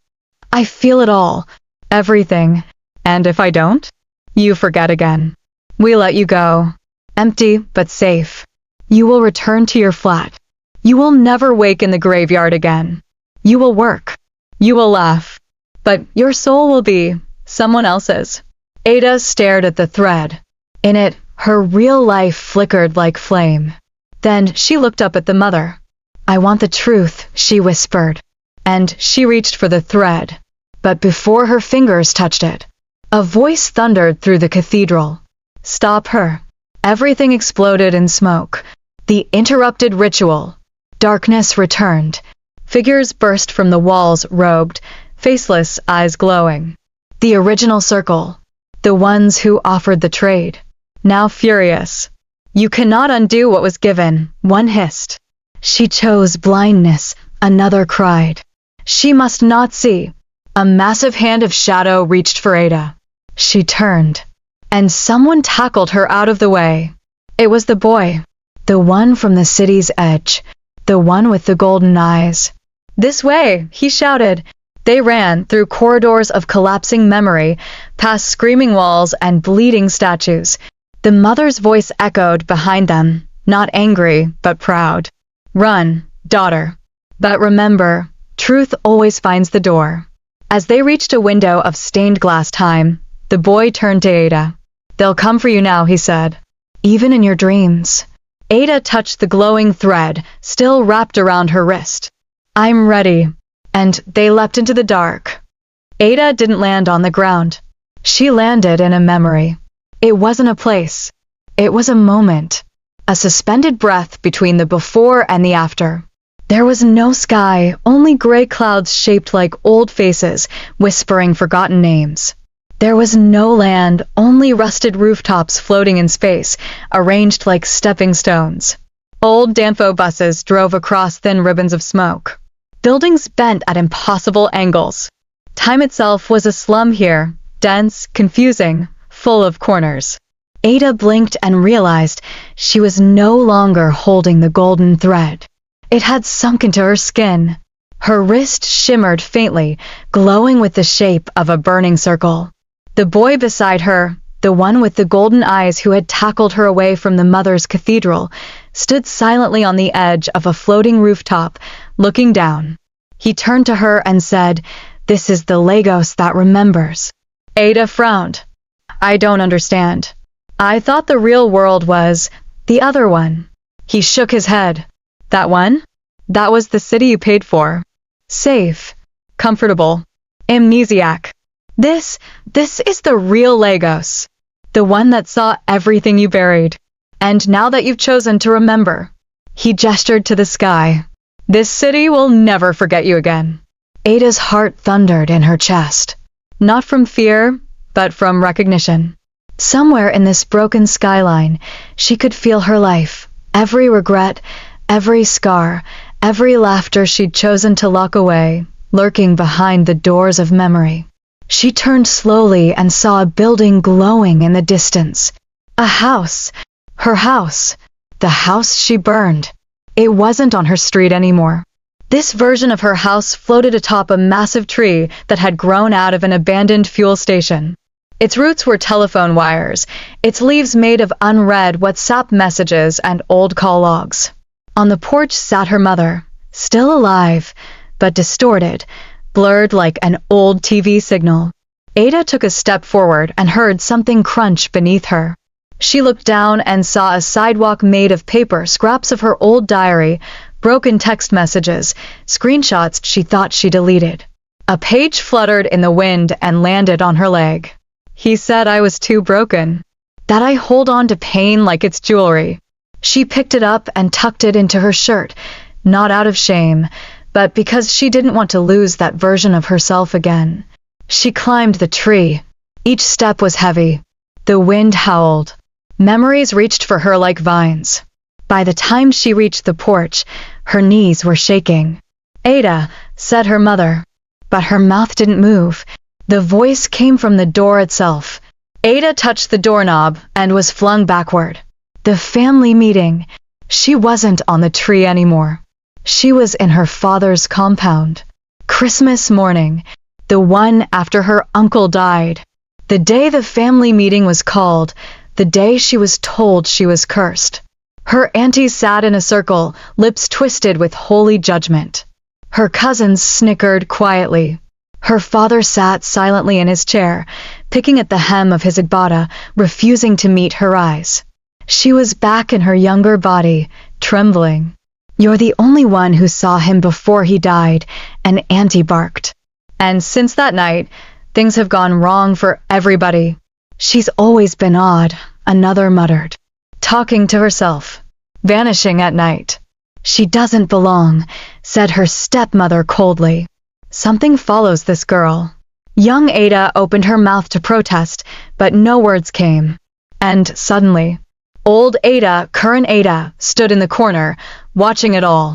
I feel it all, everything, and if I don't, you forget again. We let you go, empty but safe. You will return to your flat. You will never wake in the graveyard again. You will work. You will laugh. But your soul will be someone else's. Ada stared at the thread. In it, her real life flickered like flame. Then she looked up at the mother. "I want the truth," she whispered. And she reached for the thread. But before her fingers touched it, a voice thundered through the cathedral. "Stop her." Everything exploded in smoke. The interrupted ritual. Darkness returned. Figures burst from the walls, robed, faceless, eyes glowing. The original circle. The ones who offered the trade. Now furious. "You cannot undo what was given," one hissed. "She chose blindness," another cried. "She must not see." A massive hand of shadow reached for Ada. She turned, and someone tackled her out of the way. It was the boy. The one from the city's edge. The one with the golden eyes. "This way," he shouted. They ran through corridors of collapsing memory, past screaming walls and bleeding statues. The mother's voice echoed behind them, not angry, but proud. "Run, daughter. But remember, truth always finds the door." As they reached a window of stained glass time, the boy turned to Ada. "They'll come for you now," he said. "Even in your dreams." Ada touched the glowing thread, still wrapped around her wrist. "I'm ready." And they leapt into the dark. Ada didn't land on the ground. She landed in a memory. It wasn't a place. It was a moment. A suspended breath between the before and the after. There was no sky, only gray clouds shaped like old faces, whispering forgotten names. There was no land, only rusted rooftops floating in space, arranged like stepping stones. Old Danfo buses drove across thin ribbons of smoke. Buildings bent at impossible angles. Time itself was a slum here, dense, confusing, full of corners. Ada blinked and realized she was no longer holding the golden thread. It had sunk into her skin. Her wrist shimmered faintly, glowing with the shape of a burning circle. The boy beside her, the one with the golden eyes who had tackled her away from the mother's cathedral, stood silently on the edge of a floating rooftop, looking down. He turned to her and said, "This is the Lagos that remembers." Ada frowned. "I don't understand. I thought the real world was the other one." He shook his head. "That one? That was the city you paid for. Safe. Comfortable. Amnesiac. This is the real Lagos. The one that saw everything you buried. And now that you've chosen to remember." He gestured to the sky. "This city will never forget you again." Ada's heart thundered in her chest. Not from fear, but from recognition. Somewhere in this broken skyline, she could feel her life, every regret, every scar, every laughter she'd chosen to lock away, lurking behind the doors of memory. She turned slowly and saw a building glowing in the distance. A house. Her house. The house she burned. It wasn't on her street anymore. This version of her house floated atop a massive tree that had grown out of an abandoned fuel station. Its roots were telephone wires, its leaves made of unread WhatsApp messages and old call logs. On the porch sat her mother, still alive, but distorted, blurred like an old TV signal. Ada took a step forward and heard something crunch beneath her. She looked down and saw a sidewalk made of paper, scraps of her old diary, broken text messages, screenshots she thought she deleted. A page fluttered in the wind and landed on her leg. "He said I was too broken. That I hold on to pain like it's jewelry." She picked it up and tucked it into her shirt, not out of shame, but because she didn't want to lose that version of herself again. She climbed the tree. Each step was heavy. The wind howled. Memories reached for her like vines. By the time she reached the porch, her knees were shaking. "Ada," said her mother. But her mouth didn't move. The voice came from the door itself. Ada touched the doorknob and was flung backward. The family meeting. She wasn't on the tree anymore. She was in her father's compound. Christmas morning, the one after her uncle died. The day the family meeting was called, the day she was told she was cursed. Her aunties sat in a circle, lips twisted with holy judgment. Her cousins snickered quietly. Her father sat silently in his chair, picking at the hem of his agbada, refusing to meet her eyes. She was back in her younger body, trembling. "You're the only one who saw him before he died," an auntie barked. "And since that night, things have gone wrong for everybody." "She's always been odd," another muttered, talking to herself, vanishing at night. "She doesn't belong," said her stepmother coldly. "Something follows this girl." Young Ada opened her mouth to protest, but no words came. And suddenly, old Ada, current Ada, stood in the corner, watching it all.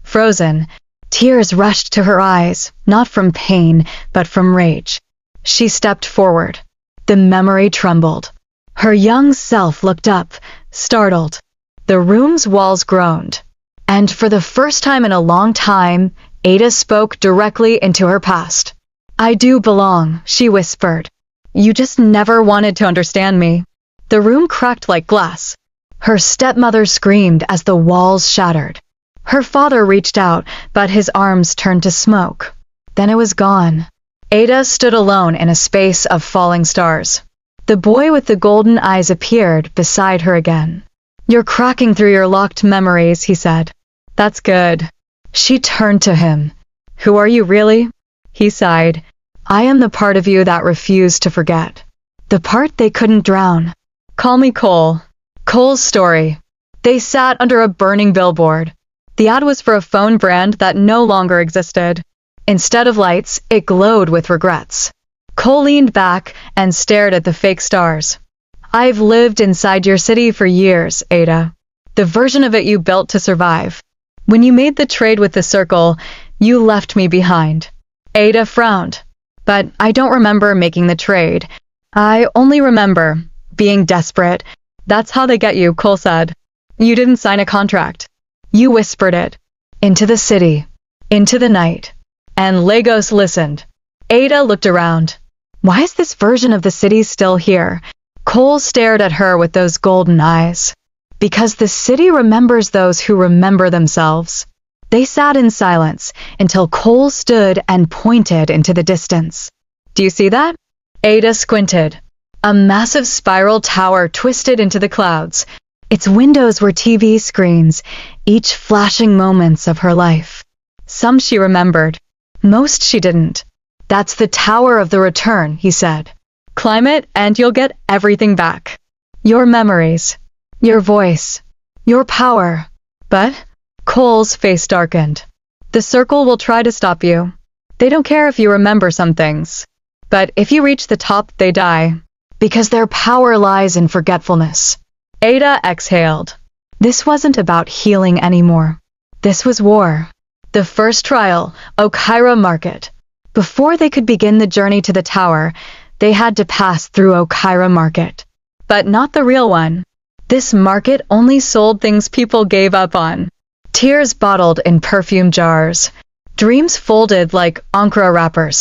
Frozen, tears rushed to her eyes, not from pain, but from rage. She stepped forward. The memory trembled. Her young self looked up, startled. The room's walls groaned. And for the first time in a long time, Ada spoke directly into her past. "I do belong," she whispered. "You just never wanted to understand me." The room cracked like glass. Her stepmother screamed as the walls shattered. Her father reached out, but his arms turned to smoke. Then it was gone. Ada stood alone in a space of falling stars. The boy with the golden eyes appeared beside her again. "You're cracking through your locked memories," he said. "That's good." She turned to him. "Who are you really?" He sighed. "I am the part of you that refused to forget. The part they couldn't drown. Call me Cole." Cole's story. They sat under a burning billboard. The ad was for a phone brand that no longer existed. Instead of lights, it glowed with regrets. Cole leaned back and stared at the fake stars. "I've lived inside your city for years, Ada. The version of it you built to survive. When you made the trade with the Circle, you left me behind." Ada frowned. "But I don't remember making the trade. I only remember being desperate." "That's how they get you," Cole said. "You didn't sign a contract. You whispered it. Into the city. Into the night." And Lagos listened. Ada looked around. "Why is this version of the city still here?" Cole stared at her with those golden eyes. "Because the city remembers those who remember themselves." They sat in silence until Cole stood and pointed into the distance. "Do you see that?" Ada squinted. A massive spiral tower twisted into the clouds. Its windows were TV screens, each flashing moments of her life. Some she remembered. Most she didn't. "That's the Tower of the Return," he said. "Climb it and you'll get everything back. Your memories. Your voice. Your power." But Cole's face darkened. "The Circle will try to stop you. They don't care if you remember some things. But if you reach the top, they die. Because their power lies in forgetfulness." Ada exhaled. This wasn't about healing anymore. This was war. The first trial, Okira Market. Before they could begin the journey to the tower, they had to pass through Okira Market. But not the real one. This market only sold things people gave up on. Tears bottled in perfume jars. Dreams folded like Ankara wrappers.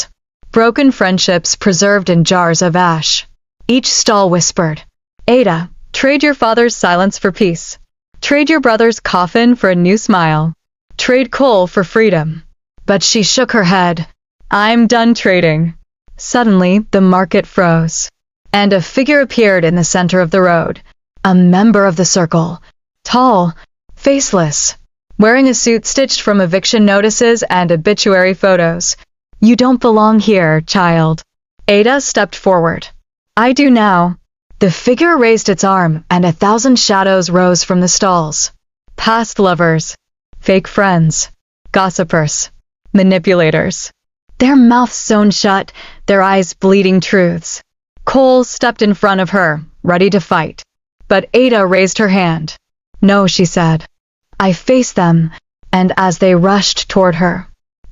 Broken friendships preserved in jars of ash. Each stall whispered, "Ada, trade your father's silence for peace. Trade your brother's coffin for a new smile. Trade coal for freedom." But she shook her head. "I'm done trading." Suddenly, the market froze. And a figure appeared in the center of the road. A member of the Circle. Tall, faceless, wearing a suit stitched from eviction notices and obituary photos. "You don't belong here, child." Ada stepped forward. "I do now." The figure raised its arm, and 1,000 shadows rose from the stalls. Past lovers, fake friends, gossipers, manipulators. Their mouths sewn shut, their eyes bleeding truths. Cole stepped in front of her, ready to fight. But Ada raised her hand. "No," she said. "I face them," and as they rushed toward her,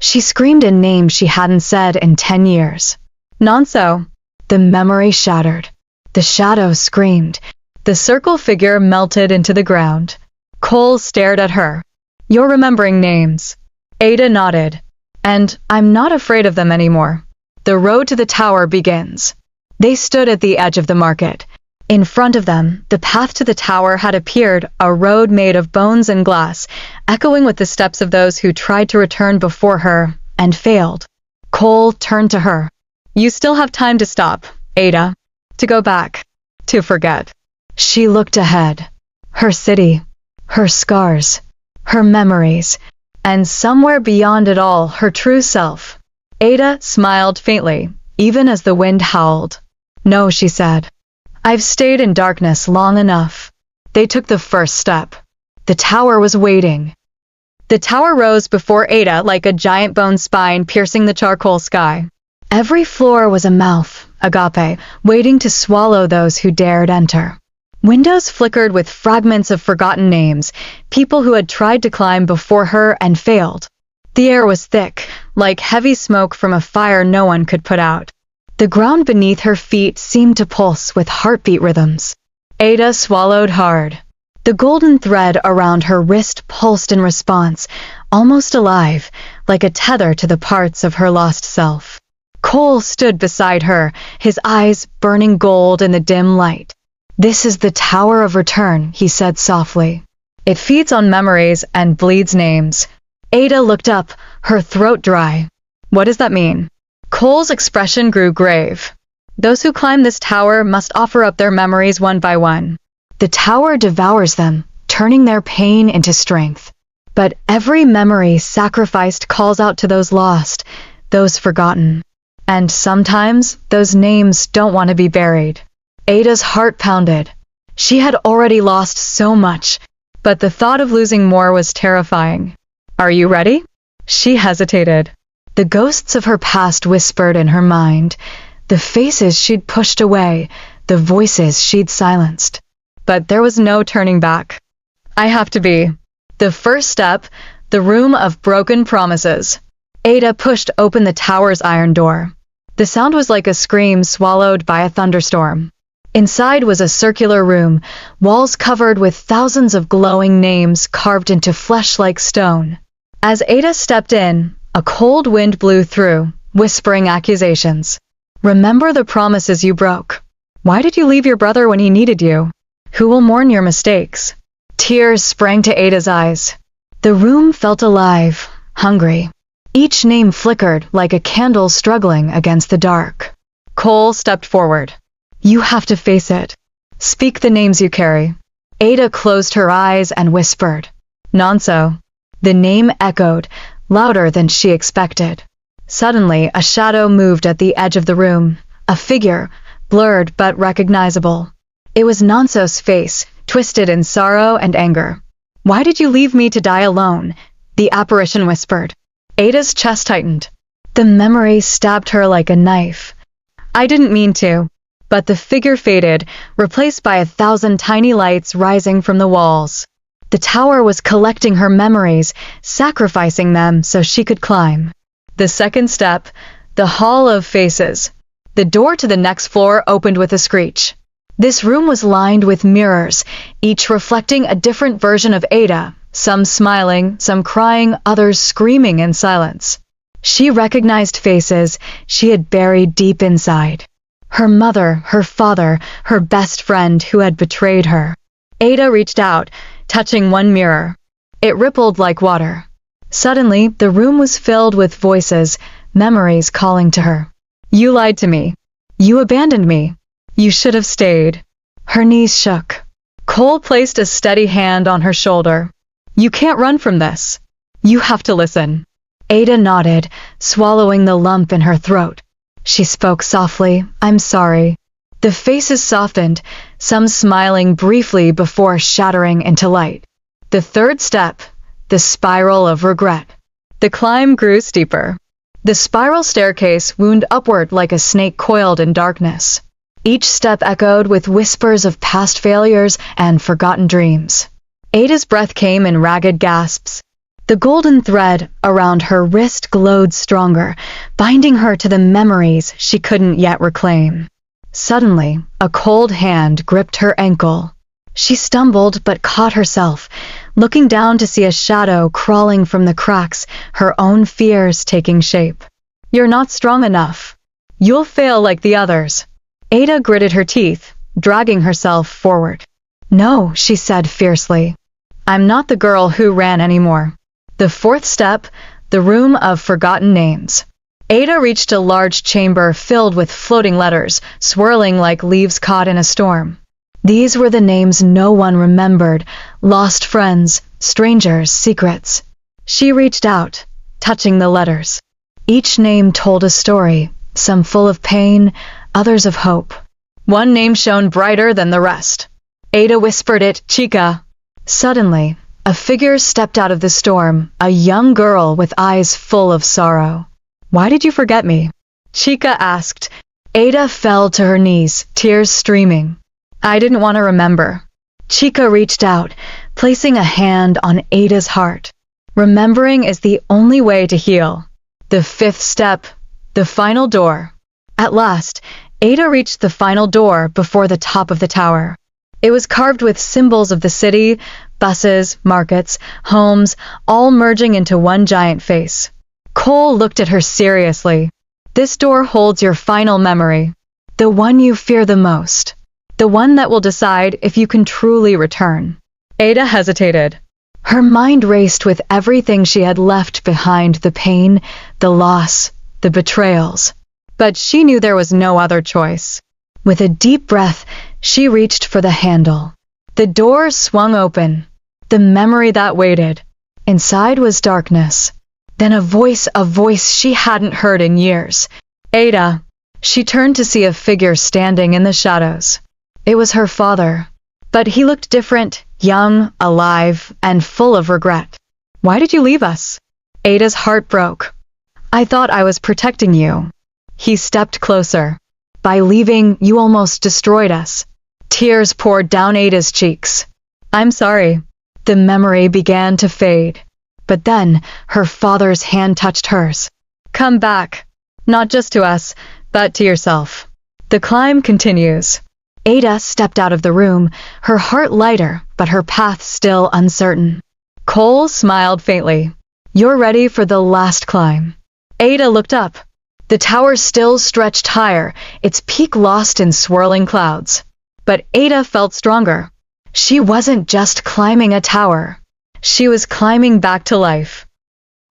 she screamed a name she hadn't said in 10 years. "Nonso." The memory shattered. The shadow screamed. The Circle figure melted into the ground. Cole stared at her. "You're remembering names." Ada nodded. "And I'm not afraid of them anymore. The road to the tower begins." They stood at the edge of the market. In front of them, the path to the tower had appeared, a road made of bones and glass, echoing with the steps of those who tried to return before her and failed. Cole turned to her. "You still have time to stop. Ada. To go back. To forget. She looked ahead. Her city. Her scars. Her memories. And somewhere beyond it all, her true self. Ada smiled faintly, even as the wind howled. No, she said. I've stayed in darkness long enough. They took the first step. The tower was waiting. The tower rose before Ada like a giant bone spine piercing the charcoal sky. Every floor was a mouth, agape, waiting to swallow those who dared enter. Windows flickered with fragments of forgotten names, people who had tried to climb before her and failed. The air was thick, like heavy smoke from a fire no one could put out. The ground beneath her feet seemed to pulse with heartbeat rhythms. Ada swallowed hard. The golden thread around her wrist pulsed in response, almost alive, like a tether to the parts of her lost self. Cole stood beside her, his eyes burning gold in the dim light. This is the Tower of Return, he said softly. It feeds on memories and bleeds names. Ada looked up, her throat dry. What does that mean? Cole's expression grew grave. Those who climb this tower must offer up their memories one by one. The tower devours them, turning their pain into strength. But every memory sacrificed calls out to those lost, those forgotten. And sometimes those names don't want to be buried. Ada's heart pounded. She had already lost so much, but the thought of losing more was terrifying. Are you ready? She hesitated. The ghosts of her past whispered in her mind, the faces she'd pushed away, the voices she'd silenced. But there was no turning back. I have to be. The first step, the room of broken promises. Ada pushed open the tower's iron door. The sound was like a scream swallowed by a thunderstorm. Inside was a circular room, walls covered with thousands of glowing names carved into flesh-like stone. As Ada stepped in, a cold wind blew through, whispering accusations. Remember the promises you broke. Why did you leave your brother when he needed you? Who will mourn your mistakes? Tears sprang to Ada's eyes. The room felt alive, hungry. Each name flickered like a candle struggling against the dark. Cole stepped forward. You have to face it. Speak the names you carry. Ada closed her eyes and whispered. Nonso. The name echoed, louder than she expected. Suddenly, a shadow moved at the edge of the room, a figure, blurred but recognizable. It was Nonso's face, twisted in sorrow and anger. Why did you leave me to die alone? The apparition whispered. Ada's chest tightened. The memory stabbed her like a knife. I didn't mean to. But the figure faded, replaced by 1,000 tiny lights rising from the walls. The tower was collecting her memories, sacrificing them so she could climb. The second step, the Hall of Faces. The door to the next floor opened with a screech. This room was lined with mirrors, each reflecting a different version of Ada, some smiling, some crying, others screaming in silence. She recognized faces she had buried deep inside. Her mother, her father, her best friend who had betrayed her. Ada reached out, touching one mirror. It rippled like water. Suddenly, the room was filled with voices, memories calling to her. You lied to me. You abandoned me. You should have stayed. Her knees shook. Cole placed a steady hand on her shoulder. You can't run from this. You have to listen. Ada nodded, swallowing the lump in her throat. She spoke softly, I'm sorry. The faces softened, some smiling briefly before shattering into light. The third step, the spiral of regret. The climb grew steeper. The spiral staircase wound upward like a snake coiled in darkness. Each step echoed with whispers of past failures and forgotten dreams. Ada's breath came in ragged gasps. The golden thread around her wrist glowed stronger, binding her to the memories she couldn't yet reclaim. Suddenly, a cold hand gripped her ankle. She stumbled but caught herself, looking down to see a shadow crawling from the cracks, her own fears taking shape. You're not strong enough. You'll fail like the others. Ada gritted her teeth, dragging herself forward. No, she said fiercely. I'm not the girl who ran anymore. The fourth step, the room of forgotten names. Ada reached a large chamber filled with floating letters, swirling like leaves caught in a storm. These were the names no one remembered, lost friends, strangers, secrets. She reached out, touching the letters. Each name told a story, some full of pain, others of hope. One name shone brighter than the rest. Ada whispered it, Chica. Suddenly, a figure stepped out of the storm, a young girl with eyes full of sorrow. Why did you forget me? Chica asked. Ada fell to her knees, tears streaming. I didn't want to remember. Chica reached out, placing a hand on Ada's heart. Remembering is the only way to heal. The fifth step, the final door. At last, Ada reached the final door before the top of the tower. It was carved with symbols of the city, buses, markets, homes, all merging into one giant face. Cole looked at her seriously. This door holds your final memory, the one you fear the most, the one that will decide if you can truly return. Ada hesitated. Her mind raced with everything she had left behind, the pain, the loss, the betrayals. But she knew there was no other choice. With a deep breath, she reached for the handle. The door swung open. The memory that waited. Inside was darkness. Then a voice she hadn't heard in years. Ada. She turned to see a figure standing in the shadows. It was her father. But he looked different, young, alive, and full of regret. Why did you leave us? Ada's heart broke. I thought I was protecting you. He stepped closer. By leaving, you almost destroyed us. Tears poured down Ada's cheeks. I'm sorry. The memory began to fade. But then, her father's hand touched hers. Come back. Not just to us, but to yourself. The climb continues. Ada stepped out of the room, her heart lighter, but her path still uncertain. Cole smiled faintly. You're ready for the last climb. Ada looked up. The tower still stretched higher, its peak lost in swirling clouds. But Ada felt stronger. She wasn't just climbing a tower. She was climbing back to life.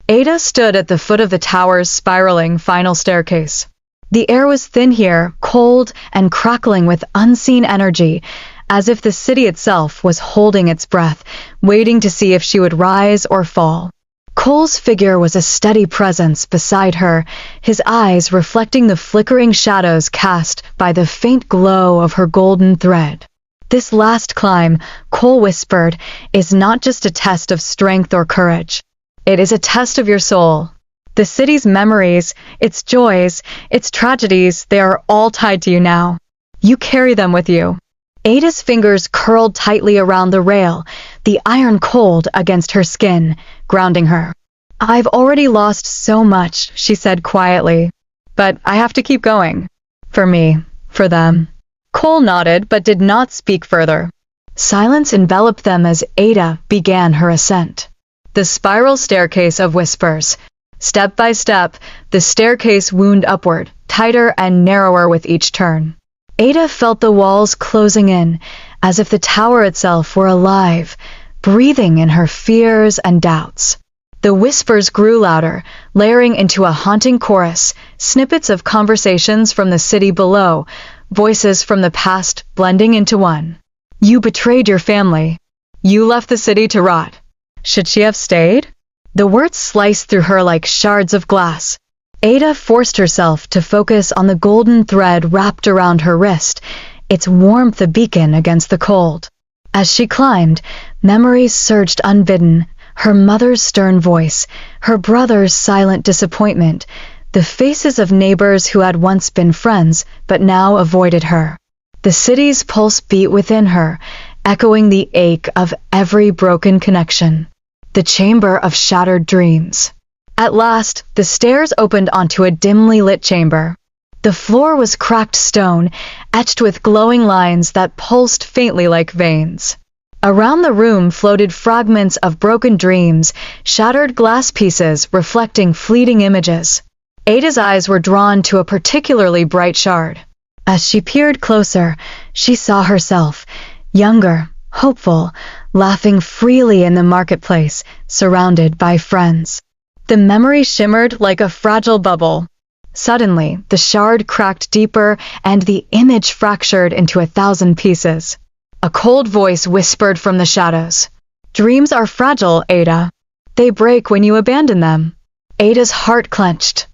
Ada stood at the foot of the tower's spiraling final staircase. The air was thin here, cold and crackling with unseen energy, as if the city itself was holding its breath, waiting to see if she would rise or fall. Cole's figure was a steady presence beside her, his eyes reflecting the flickering shadows cast by the faint glow of her golden thread. This last climb, Cole whispered, is not just a test of strength or courage. It is a test of your soul. The city's memories, its joys, its tragedies, they are all tied to you now. You carry them with you. Ada's fingers curled tightly around the rail, the iron cold against her skin, grounding her. I've already lost so much, she said quietly. But I have to keep going. For me, for them. Cole nodded but did not speak further. Silence enveloped them as Ada began her ascent. The spiral staircase of whispers. Step by step, the staircase wound upward, tighter and narrower with each turn. Ada felt the walls closing in, as if the tower itself were alive, breathing in her fears and doubts. The whispers grew louder, layering into a haunting chorus, snippets of conversations from the city below, voices from the past blending into one. You betrayed your family. You left the city to rot. Should she have stayed? The words sliced through her like shards of glass. Ada forced herself to focus on the golden thread wrapped around her wrist, its warmth a beacon against the cold. As she climbed, memories surged unbidden, her mother's stern voice, her brother's silent disappointment, the faces of neighbors who had once been friends but now avoided her. The city's pulse beat within her, echoing the ache of every broken connection. The chamber of shattered dreams. At last, the stairs opened onto a dimly lit chamber. The floor was cracked stone, etched with glowing lines that pulsed faintly like veins. Around the room floated fragments of broken dreams, shattered glass pieces reflecting fleeting images. Ada's eyes were drawn to a particularly bright shard. As she peered closer, she saw herself, younger, hopeful, laughing freely in the marketplace, surrounded by friends. The memory shimmered like a fragile bubble. Suddenly, the shard cracked deeper and the image fractured into 1,000 pieces. A cold voice whispered from the shadows. Dreams are fragile, Ada. They break when you abandon them. Ada's heart clenched.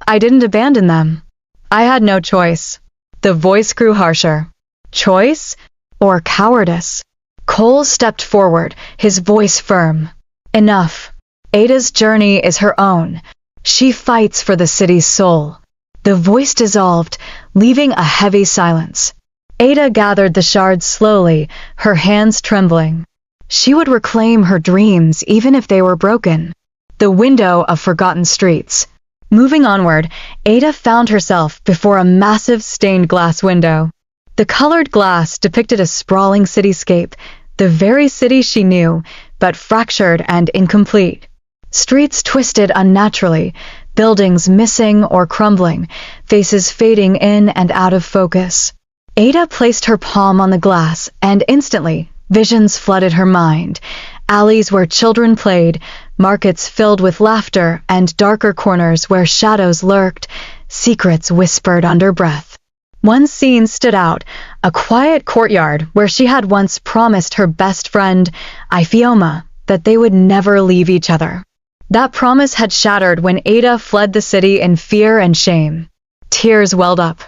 I didn't abandon them. I had no choice. The voice grew harsher. Choice or cowardice? Cole stepped forward, his voice firm. Enough. Ada's journey is her own. She fights for the city's soul. The voice dissolved, leaving a heavy silence. Ada gathered the shards slowly, her hands trembling. She would reclaim her dreams even if they were broken. The window of forgotten streets. Moving onward, Ada found herself before a massive stained glass window. The colored glass depicted a sprawling cityscape, the very city she knew, but fractured and incomplete. Streets twisted unnaturally, buildings missing or crumbling, faces fading in and out of focus. Ada placed her palm on the glass, and instantly, visions flooded her mind. Alleys where children played, markets filled with laughter, and darker corners where shadows lurked, secrets whispered under breath. One scene stood out, a quiet courtyard where she had once promised her best friend, Ifioma, that they would never leave each other. That promise had shattered when Ada fled the city in fear and shame. Tears welled up.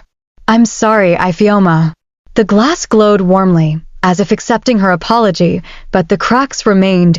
I'm sorry, Ifioma. The glass glowed warmly, as if accepting her apology, but the cracks remained,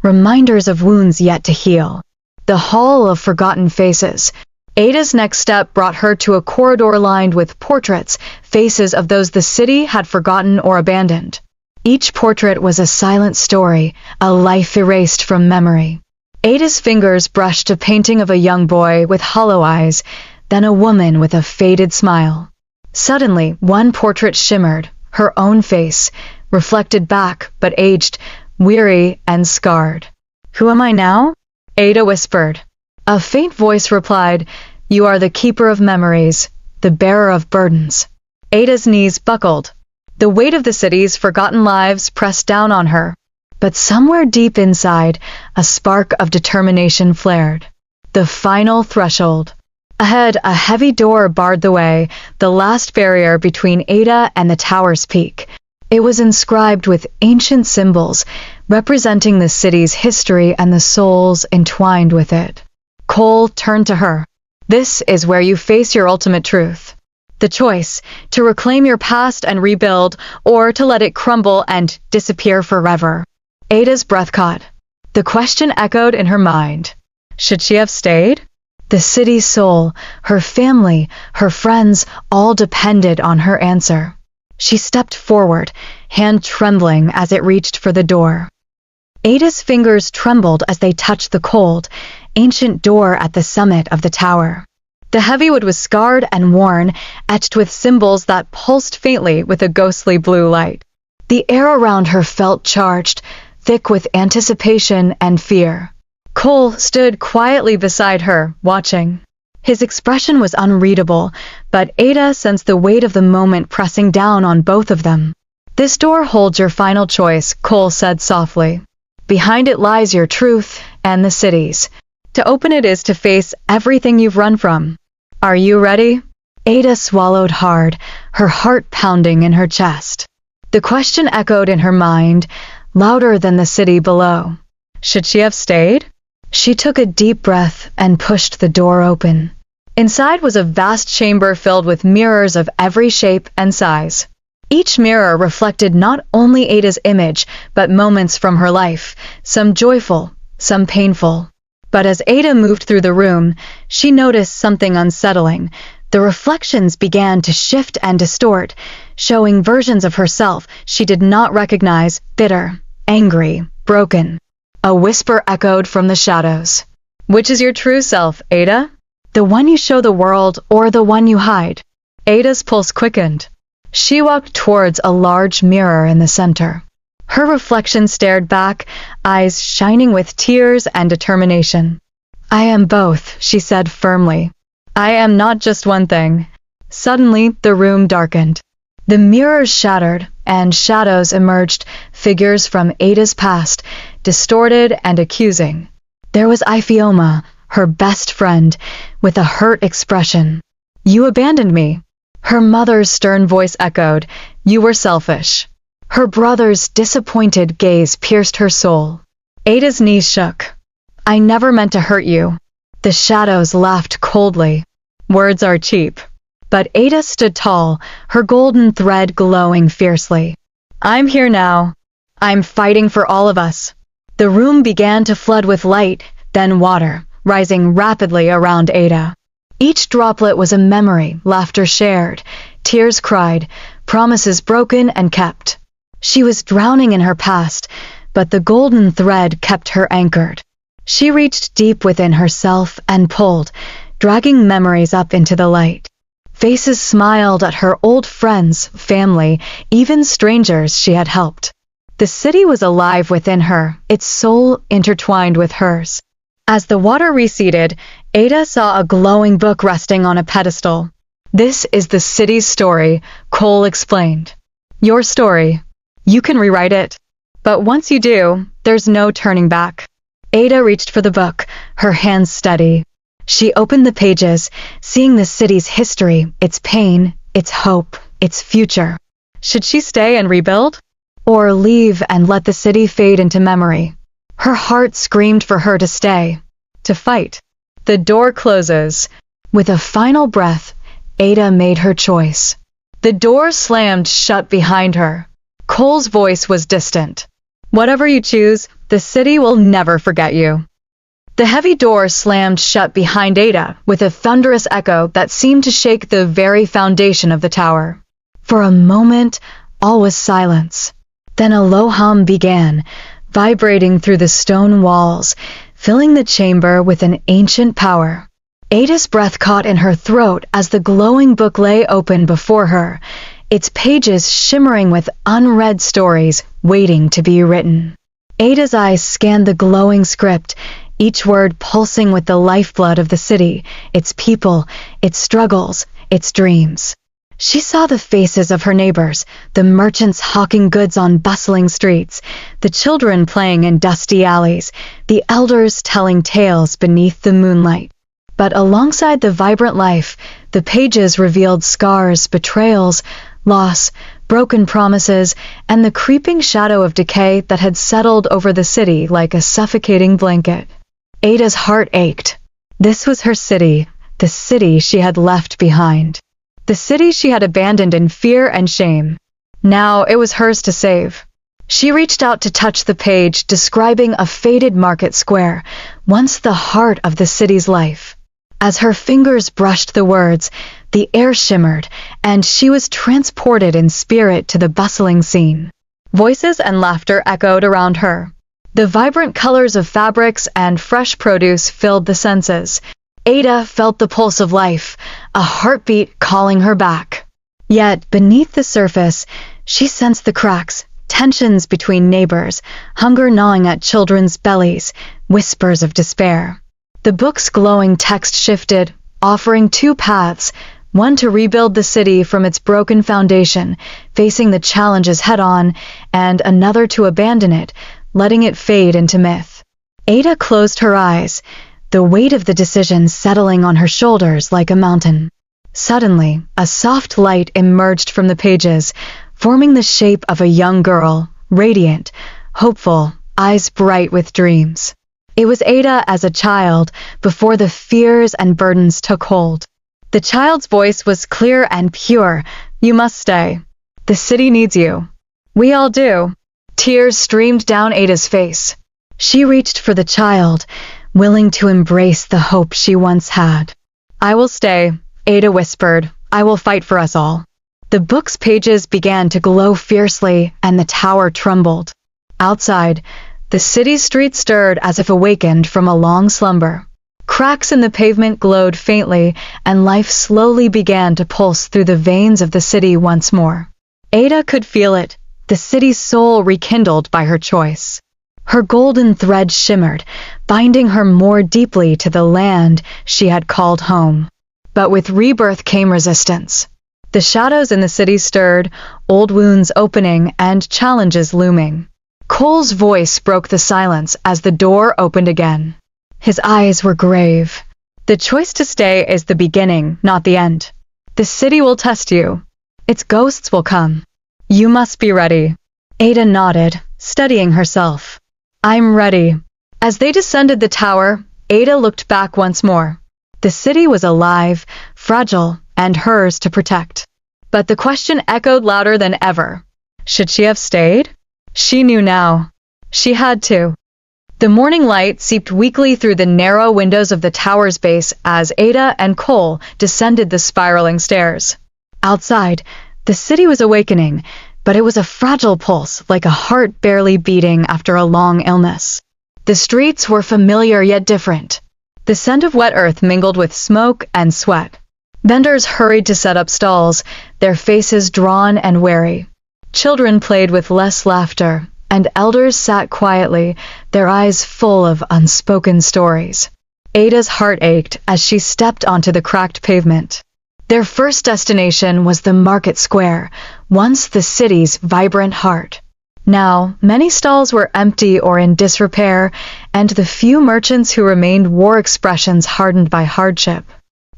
reminders of wounds yet to heal. The hall of forgotten faces. Ada's next step brought her to a corridor lined with portraits, faces of those the city had forgotten or abandoned. Each portrait was a silent story, a life erased from memory. Ada's fingers brushed a painting of a young boy with hollow eyes, then a woman with a faded smile. Suddenly, one portrait shimmered, her own face, reflected back but aged, weary and scarred. Who am I now? Ada whispered. A faint voice replied, You are the keeper of memories, the bearer of burdens. Ada's knees buckled. The weight of the city's forgotten lives pressed down on her. But somewhere deep inside, a spark of determination flared. The final threshold. Ahead, a heavy door barred the way, the last barrier between Ada and the tower's peak. It was inscribed with ancient symbols, representing the city's history and the souls entwined with it. Cole turned to her. This is where you face your ultimate truth. The choice, to reclaim your past and rebuild, or to let it crumble and disappear forever. Ada's breath caught. The question echoed in her mind. Should she have stayed? The city's soul, her family, her friends, all depended on her answer. She stepped forward, hand trembling as it reached for the door. Ada's fingers trembled as they touched the cold, ancient door at the summit of the tower. The heavy wood was scarred and worn, etched with symbols that pulsed faintly with a ghostly blue light. The air around her felt charged, thick with anticipation and fear. Cole stood quietly beside her, watching. His expression was unreadable, but Ada sensed the weight of the moment pressing down on both of them. This door holds your final choice, Cole said softly. Behind it lies your truth and the city's. To open it is to face everything you've run from. Are you ready? Ada swallowed hard, her heart pounding in her chest. The question echoed in her mind, louder than the city below. Should she have stayed? She took a deep breath and pushed the door open. Inside was a vast chamber filled with mirrors of every shape and size. Each mirror reflected not only Ada's image, but moments from her life, some joyful, some painful. But as Ada moved through the room, she noticed something unsettling. The reflections began to shift and distort, showing versions of herself she did not recognize, bitter, angry, broken. A whisper echoed from the shadows. Which is your true self, Ada? The one you show the world or the one you hide? Ada's pulse quickened. She walked towards a large mirror in the center. Her reflection stared back, eyes shining with tears and determination. I am both, she said firmly. I am not just one thing. Suddenly, the room darkened. The mirrors shattered, and shadows emerged, figures from Ada's past, distorted and accusing. There was Ifioma, her best friend, with a hurt expression. "You abandoned me." Her mother's stern voice echoed, "You were selfish." Her brother's disappointed gaze pierced her soul. Ada's knees shook. "I never meant to hurt you." The shadows laughed coldly. "Words are cheap." But Ada stood tall, her golden thread glowing fiercely. "I'm here now. I'm fighting for all of us." The room began to flood with light, then water, rising rapidly around Ada. Each droplet was a memory, laughter shared, tears cried, promises broken and kept. She was drowning in her past, but the golden thread kept her anchored. She reached deep within herself and pulled, dragging memories up into the light. Faces smiled at her old friends, family, even strangers she had helped. The city was alive within her, its soul intertwined with hers. As the water receded, Ada saw a glowing book resting on a pedestal. "This is the city's story," Cole explained. "Your story. You can rewrite it. But once you do, there's no turning back." Ada reached for the book, her hands steady. She opened the pages, seeing the city's history, its pain, its hope, its future. Should she stay and rebuild? Or leave and let the city fade into memory? Her heart screamed for her to stay, to fight. The door closes. With a final breath, Ada made her choice. The door slammed shut behind her. Cole's voice was distant. "Whatever you choose, the city will never forget you." The heavy door slammed shut behind Ada with a thunderous echo that seemed to shake the very foundation of the tower. For a moment, all was silence. Then a low hum began, vibrating through the stone walls, filling the chamber with an ancient power. Ada's breath caught in her throat as the glowing book lay open before her, its pages shimmering with unread stories waiting to be written. Ada's eyes scanned the glowing script, each word pulsing with the lifeblood of the city, its people, its struggles, its dreams. She saw the faces of her neighbors, the merchants hawking goods on bustling streets, the children playing in dusty alleys, the elders telling tales beneath the moonlight. But alongside the vibrant life, the pages revealed scars, betrayals, loss, broken promises, and the creeping shadow of decay that had settled over the city like a suffocating blanket. Ada's heart ached. This was her city, the city she had left behind. The city she had abandoned in fear and shame. Now it was hers to save. She reached out to touch the page describing a faded market square, once the heart of the city's life. As her fingers brushed the words, the air shimmered, and she was transported in spirit to the bustling scene. Voices and laughter echoed around her. The vibrant colors of fabrics and fresh produce filled the senses. Ada felt the pulse of life, a heartbeat calling her back. Yet, beneath the surface, she sensed the cracks, tensions between neighbors, hunger gnawing at children's bellies, whispers of despair. The book's glowing text shifted, offering two paths, one to rebuild the city from its broken foundation, facing the challenges head-on, and another to abandon it, letting it fade into myth. Ada closed her eyes, the weight of the decision settling on her shoulders like a mountain. Suddenly, a soft light emerged from the pages, forming the shape of a young girl, radiant, hopeful, eyes bright with dreams. It was Ada as a child, before the fears and burdens took hold. The child's voice was clear and pure. "You must stay. The city needs you." "We all do." Tears streamed down Ada's face. She reached for the child, willing to embrace the hope she once had. "I will stay," Ada whispered. "I will fight for us all." The book's pages began to glow fiercely, and the tower trembled. Outside, the city streets stirred as if awakened from a long slumber. Cracks in the pavement glowed faintly, and life slowly began to pulse through the veins of the city once more. Ada could feel it, the city's soul rekindled by her choice. Her golden thread shimmered, binding her more deeply to the land she had called home. But with rebirth came resistance. The shadows in the city stirred, old wounds opening and challenges looming. Cole's voice broke the silence as the door opened again. His eyes were grave. The choice to stay is the beginning, not the end. The city will test you. Its ghosts will come. You must be ready. Ada nodded, steadying herself. I'm ready. As they descended the tower, Ada looked back once more. The city was alive, fragile, and hers to protect. But the question echoed louder than ever. Should she have stayed? She knew now. She had to. The morning light seeped weakly through the narrow windows of the tower's base as Ada and Cole descended the spiraling stairs. Outside, the city was awakening, but it was a fragile pulse, like a heart barely beating after a long illness. The streets were familiar yet different. The scent of wet earth mingled with smoke and sweat. Vendors hurried to set up stalls, their faces drawn and wary. Children played with less laughter, and elders sat quietly, their eyes full of unspoken stories. Ada's heart ached as she stepped onto the cracked pavement. Their first destination was the market square, once the city's vibrant heart. Now, many stalls were empty or in disrepair, and the few merchants who remained wore expressions hardened by hardship.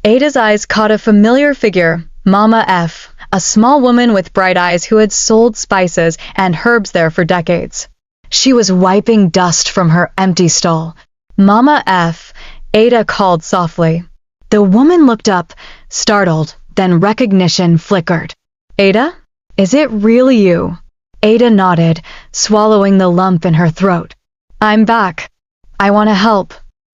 Ada's eyes caught a familiar figure, Mama F., a small woman with bright eyes who had sold spices and herbs there for decades. She was wiping dust from her empty stall. Mama F., Ada called softly. The woman looked up, startled, then recognition flickered. Ada? Is it really you? Ada nodded, swallowing the lump in her throat. I'm back. I want to help.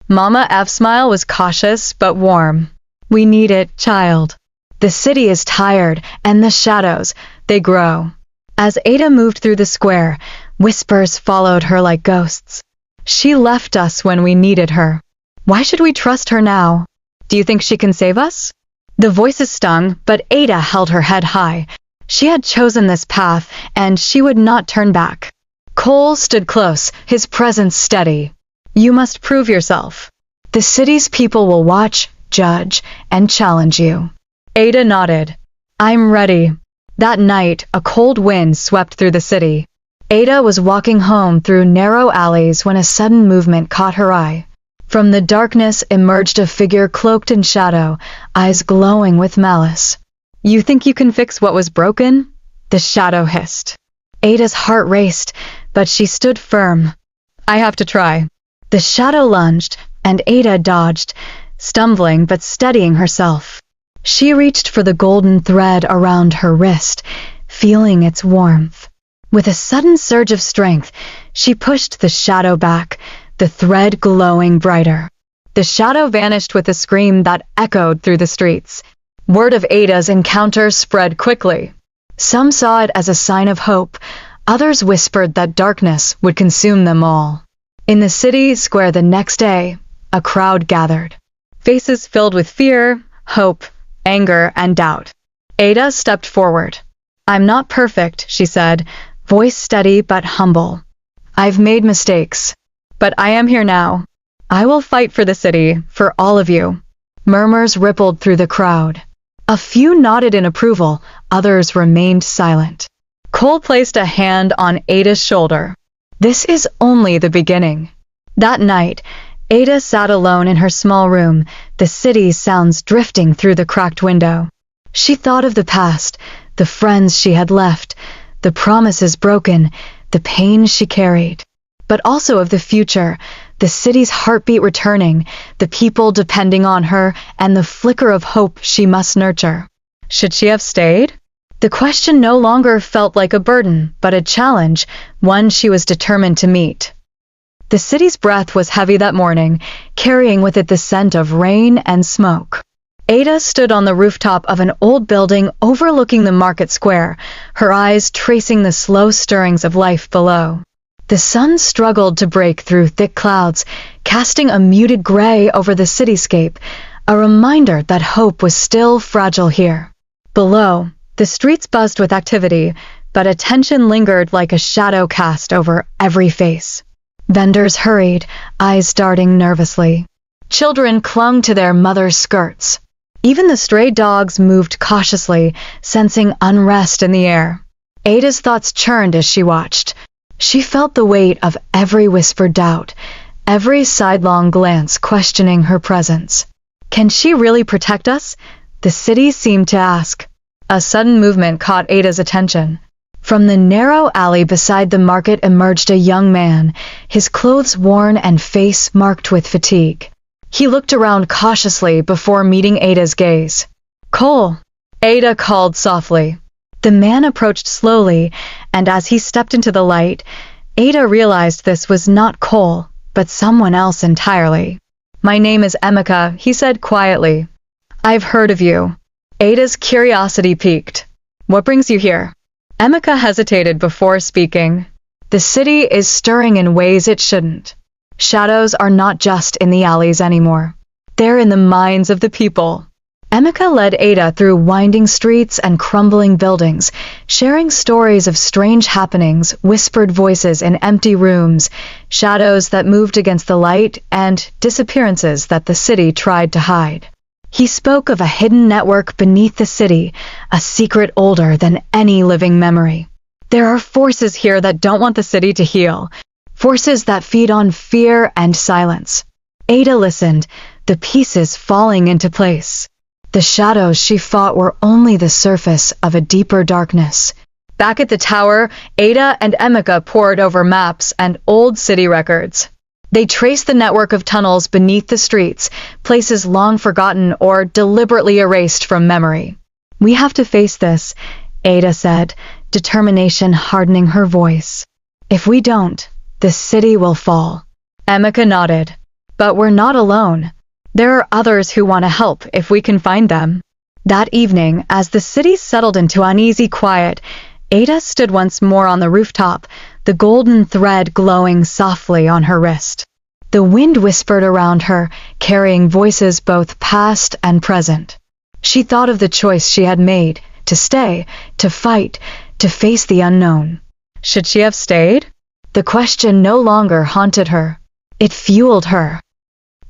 Mama F's smile was cautious but warm. We need it, child. The city is tired, and the shadows, they grow. As Ada moved through the square, whispers followed her like ghosts. She left us when we needed her. Why should we trust her now? Do you think she can save us? The voices stung, but Ada held her head high. She had chosen this path, and she would not turn back. Cole stood close, his presence steady. You must prove yourself. The city's people will watch, judge, and challenge you. Ada nodded. I'm ready. That night, a cold wind swept through the city. Ada was walking home through narrow alleys when a sudden movement caught her eye. From the darkness emerged a figure cloaked in shadow, eyes glowing with malice. You think you can fix what was broken? The shadow hissed. Ada's heart raced, but she stood firm. I have to try. The shadow lunged, and Ada dodged, stumbling but steadying herself. She reached for the golden thread around her wrist, feeling its warmth. With a sudden surge of strength, she pushed the shadow back, the thread glowing brighter. The shadow vanished with a scream that echoed through the streets. Word of Ada's encounter spread quickly. Some saw it as a sign of hope, others whispered that darkness would consume them all. In the city square the next day, a crowd gathered. Faces filled with fear, hope, anger, and doubt. Ada stepped forward. I'm not perfect, she said, voice steady but humble. I've made mistakes, but I am here now. I will fight for the city, for all of you. Murmurs rippled through the crowd. A few nodded in approval, others remained silent. Cole placed a hand on Ada's shoulder. This is only the beginning. That night, Ada sat alone in her small room, the city's sounds drifting through the cracked window. She thought of the past, the friends she had left, the promises broken, the pain she carried. But also of the future, the city's heartbeat returning, the people depending on her, and the flicker of hope she must nurture. Should she have stayed? The question no longer felt like a burden, but a challenge, one she was determined to meet. The city's breath was heavy that morning, carrying with it the scent of rain and smoke. Ada stood on the rooftop of an old building overlooking the market square, her eyes tracing the slow stirrings of life below. The sun struggled to break through thick clouds, casting a muted gray over the cityscape, a reminder that hope was still fragile here. Below, the streets buzzed with activity, but attention lingered like a shadow cast over every face. Vendors hurried, eyes darting nervously. Children clung to their mothers' skirts. Even the stray dogs moved cautiously, sensing unrest in the air. Ada's thoughts churned as she watched. She felt the weight of every whispered doubt, every sidelong glance questioning her presence. Can she really protect us? The city seemed to ask. A sudden movement caught Ada's attention. From the narrow alley beside the market emerged a young man, his clothes worn and face marked with fatigue. He looked around cautiously before meeting Ada's gaze. "Cole," Ada called softly. The man approached slowly, and as he stepped into the light, Ada realized this was not Cole, but someone else entirely. "My name is Emeka," he said quietly. "I've heard of you." Ada's curiosity piqued. "What brings you here?" Emeka hesitated before speaking. "The city is stirring in ways it shouldn't. Shadows are not just in the alleys anymore. They're in the minds of the people." Emeka led Ada through winding streets and crumbling buildings, sharing stories of strange happenings, whispered voices in empty rooms, shadows that moved against the light, and disappearances that the city tried to hide. He spoke of a hidden network beneath the city, a secret older than any living memory. "There are forces here that don't want the city to heal, forces that feed on fear and silence." Ada listened, the pieces falling into place. The shadows she fought were only the surface of a deeper darkness. Back at the tower, Ada and Emeka pored over maps and old city records. They traced the network of tunnels beneath the streets, places long forgotten or deliberately erased from memory. "We have to face this," Ada said, determination hardening her voice. "If we don't, the city will fall." Emeka nodded. "But we're not alone. There are others who want to help if we can find them." That evening, as the city settled into uneasy quiet, Ada stood once more on the rooftop, the golden thread glowing softly on her wrist. The wind whispered around her, carrying voices both past and present. She thought of the choice she had made, to stay, to fight, to face the unknown. Should she have stayed? The question no longer haunted her. It fueled her.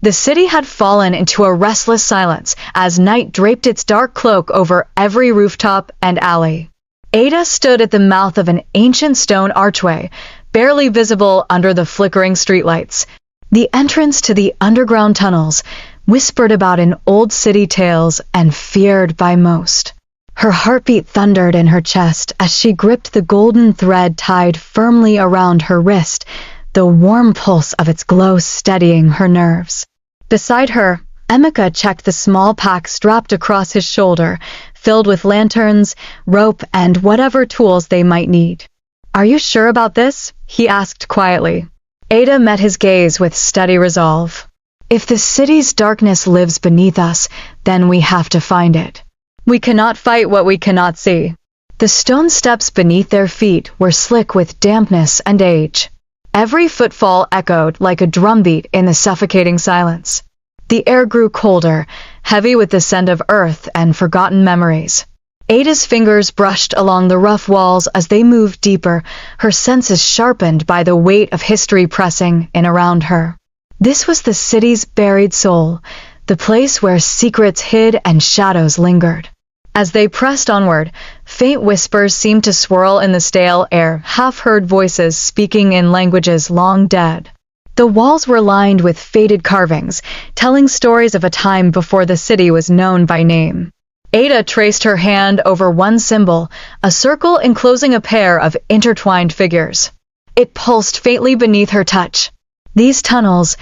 The city had fallen into a restless silence as night draped its dark cloak over every rooftop and alley. Ada stood at the mouth of an ancient stone archway, barely visible under the flickering streetlights. The entrance to the underground tunnels, whispered about in old city tales and feared by most. Her heartbeat thundered in her chest as she gripped the golden thread tied firmly around her wrist, the warm pulse of its glow steadying her nerves. Beside her, Emeka checked the small pack strapped across his shoulder, filled with lanterns, rope, and whatever tools they might need. "Are you sure about this?" he asked quietly. Ada met his gaze with steady resolve. "If the city's darkness lives beneath us, then we have to find it. We cannot fight what we cannot see." The stone steps beneath their feet were slick with dampness and age. Every footfall echoed like a drumbeat in the suffocating silence. The air grew colder, heavy with the scent of earth and forgotten memories. Ada's fingers brushed along the rough walls as they moved deeper, her senses sharpened by the weight of history pressing in around her. This was the city's buried soul, the place where secrets hid and shadows lingered. As they pressed onward, faint whispers seemed to swirl in the stale air, half-heard voices speaking in languages long dead. The walls were lined with faded carvings, telling stories of a time before the city was known by name. Ada traced her hand over one symbol, a circle enclosing a pair of intertwined figures. It pulsed faintly beneath her touch. "These tunnels,"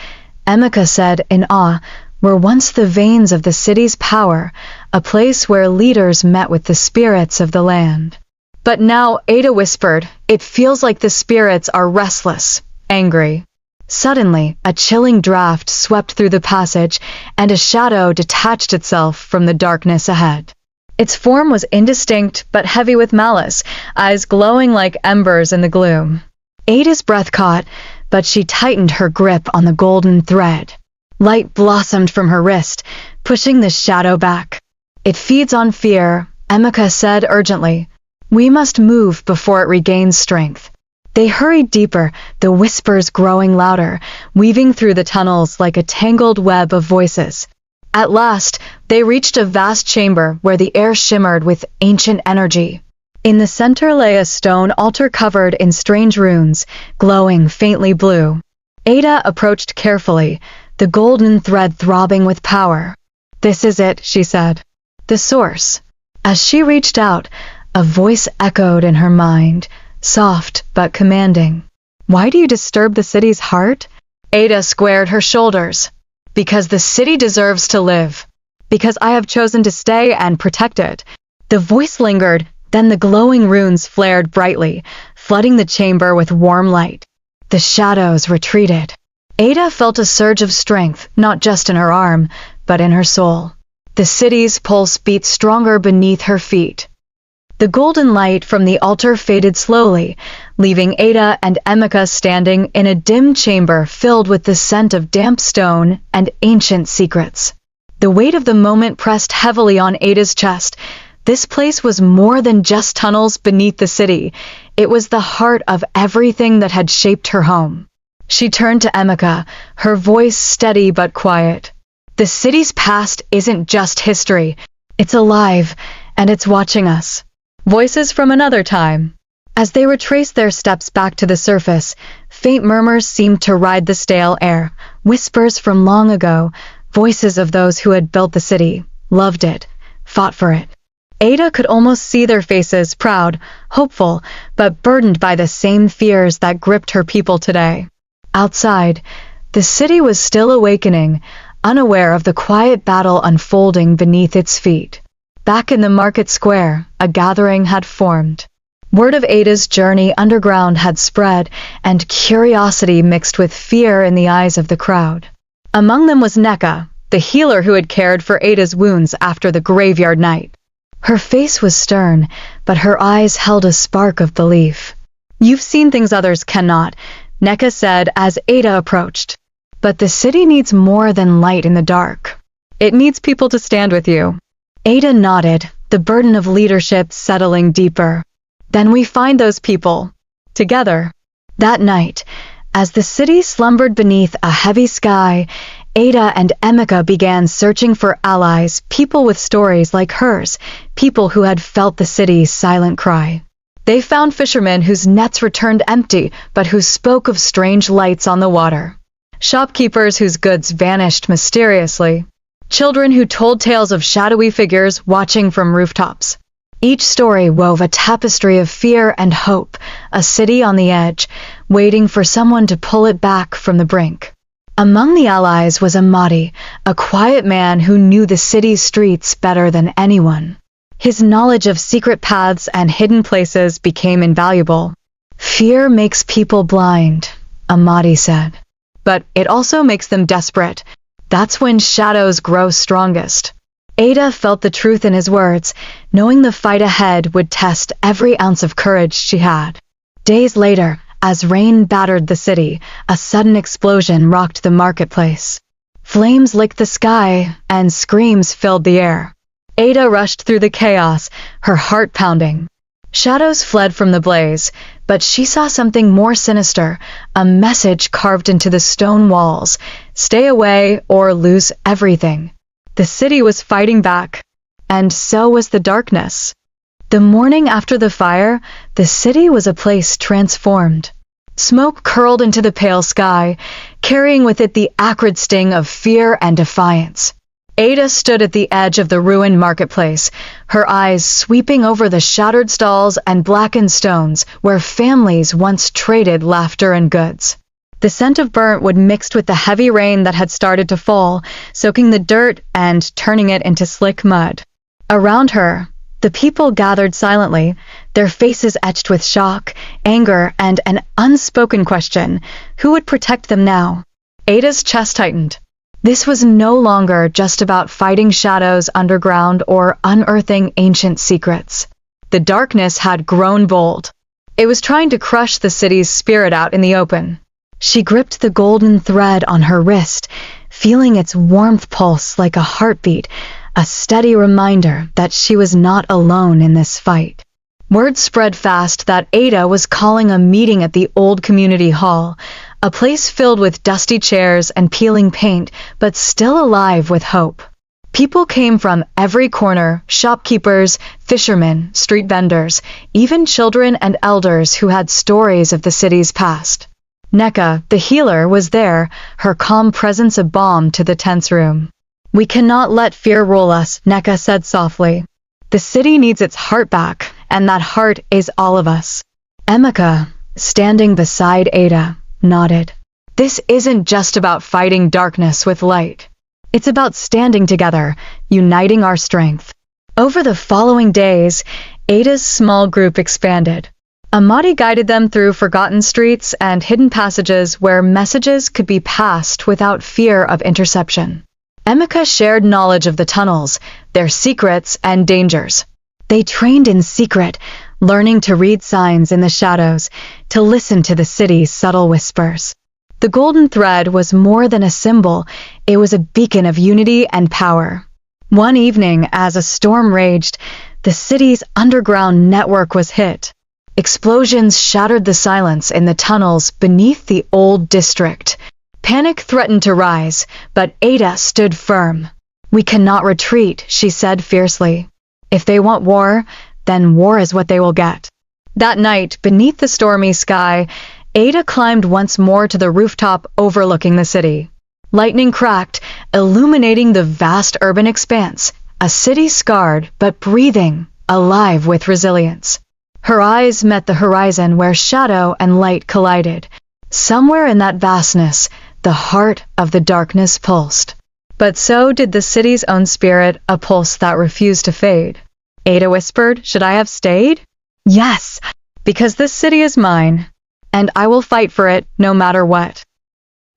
Emeka said in awe, "were once the veins of the city's power, a place where leaders met with the spirits of the land." "But now," Ada whispered, "it feels like the spirits are restless, angry." Suddenly, a chilling draft swept through the passage, and a shadow detached itself from the darkness ahead. Its form was indistinct but heavy with malice, eyes glowing like embers in the gloom. Ada's breath caught, but she tightened her grip on the golden thread. Light blossomed from her wrist, pushing the shadow back. "It feeds on fear," Emeka said urgently. "We must move before it regains strength." They hurried deeper, the whispers growing louder, weaving through the tunnels like a tangled web of voices. At last, they reached a vast chamber where the air shimmered with ancient energy. In the center lay a stone altar covered in strange runes, glowing faintly blue. Ada approached carefully, the golden thread throbbing with power. "This is it," she said. "The source." As she reached out, a voice echoed in her mind, soft but commanding. "Why do you disturb the city's heart?" Ada squared her shoulders. "Because the city deserves to live. Because I have chosen to stay and protect it." The voice lingered, then the glowing runes flared brightly, flooding the chamber with warm light. The shadows retreated. Ada felt a surge of strength, not just in her arm, but in her soul. The city's pulse beat stronger beneath her feet. The golden light from the altar faded slowly, leaving Ada and Emeka standing in a dim chamber filled with the scent of damp stone and ancient secrets. The weight of the moment pressed heavily on Ada's chest. This place was more than just tunnels beneath the city. It was the heart of everything that had shaped her home. She turned to Emeka, her voice steady but quiet. "The city's past isn't just history. It's alive, and it's watching us." Voices from another time. As they retraced their steps back to the surface, faint murmurs seemed to ride the stale air, whispers from long ago, voices of those who had built the city, loved it, fought for it. Ada could almost see their faces, proud, hopeful, but burdened by the same fears that gripped her people today. Outside, the city was still awakening, unaware of the quiet battle unfolding beneath its feet. Back in the market square, a gathering had formed. Word of Ada's journey underground had spread, and curiosity mixed with fear in the eyes of the crowd. Among them was Neka, the healer who had cared for Ada's wounds after the graveyard night. Her face was stern, but her eyes held a spark of belief. "You've seen things others cannot," Neka said as Ada approached. "But the city needs more than light in the dark. It needs people to stand with you." Ada nodded, the burden of leadership settling deeper. "Then we find those people. Together." That night, as the city slumbered beneath a heavy sky, Ada and Emeka began searching for allies, people with stories like hers, people who had felt the city's silent cry. They found fishermen whose nets returned empty, but who spoke of strange lights on the water. Shopkeepers whose goods vanished mysteriously. Children who told tales of shadowy figures watching from rooftops. Each story wove a tapestry of fear and hope, a city on the edge, waiting for someone to pull it back from the brink. Among the allies was Amadi, a quiet man who knew the city's streets better than anyone. His knowledge of secret paths and hidden places became invaluable. "Fear makes people blind," Amadi said. "But it also makes them desperate. That's when shadows grow strongest." Ada felt the truth in his words, knowing the fight ahead would test every ounce of courage she had. Days later, as rain battered the city, a sudden explosion rocked the marketplace. Flames licked the sky, and screams filled the air. Ada rushed through the chaos, her heart pounding. Shadows fled from the blaze, but she saw something more sinister, a message carved into the stone walls: "Stay away or lose everything." The city was fighting back, and so was the darkness. The morning after the fire, the city was a place transformed. Smoke curled into the pale sky, carrying with it the acrid sting of fear and defiance. Ada stood at the edge of the ruined marketplace, her eyes sweeping over the shattered stalls and blackened stones where families once traded laughter and goods. The scent of burnt wood mixed with the heavy rain that had started to fall, soaking the dirt and turning it into slick mud. Around her, the people gathered silently, their faces etched with shock, anger, and an unspoken question: who would protect them now? Ada's chest tightened. This was no longer just about fighting shadows underground or unearthing ancient secrets. The darkness had grown bold. It was trying to crush the city's spirit out in the open. She gripped the golden thread on her wrist, feeling its warmth pulse like a heartbeat, a steady reminder that she was not alone in this fight. Word spread fast that Ada was calling a meeting at the old community hall, a place filled with dusty chairs and peeling paint, but still alive with hope. People came from every corner: shopkeepers, fishermen, street vendors, even children and elders who had stories of the city's past. Neka, the healer, was there, her calm presence a balm to the tense room. "We cannot let fear rule us," Neka said softly. "The city needs its heart back, and that heart is all of us." Emeka, standing beside Ada, nodded. "This isn't just about fighting darkness with light. It's about standing together, uniting our strength." Over the following days, Ada's small group expanded. Amadi guided them through forgotten streets and hidden passages where messages could be passed without fear of interception. Emeka shared knowledge of the tunnels, their secrets and dangers. They trained in secret, learning to read signs in the shadows, to listen to the city's subtle whispers. The golden thread was more than a symbol, it was a beacon of unity and power. One evening, as a storm raged, the city's underground network was hit. Explosions shattered the silence in the tunnels beneath the old district. Panic threatened to rise, but Ada stood firm. "We cannot retreat," she said fiercely. "If they want war, then war is what they will get." That night, beneath the stormy sky, Ada climbed once more to the rooftop overlooking the city. Lightning cracked, illuminating the vast urban expanse, a city scarred but breathing, alive with resilience. Her eyes met the horizon where shadow and light collided. Somewhere in that vastness, the heart of the darkness pulsed. But so did the city's own spirit, a pulse that refused to fade. Ada whispered, "Should I have stayed?" "Yes, because this city is mine, and I will fight for it no matter what."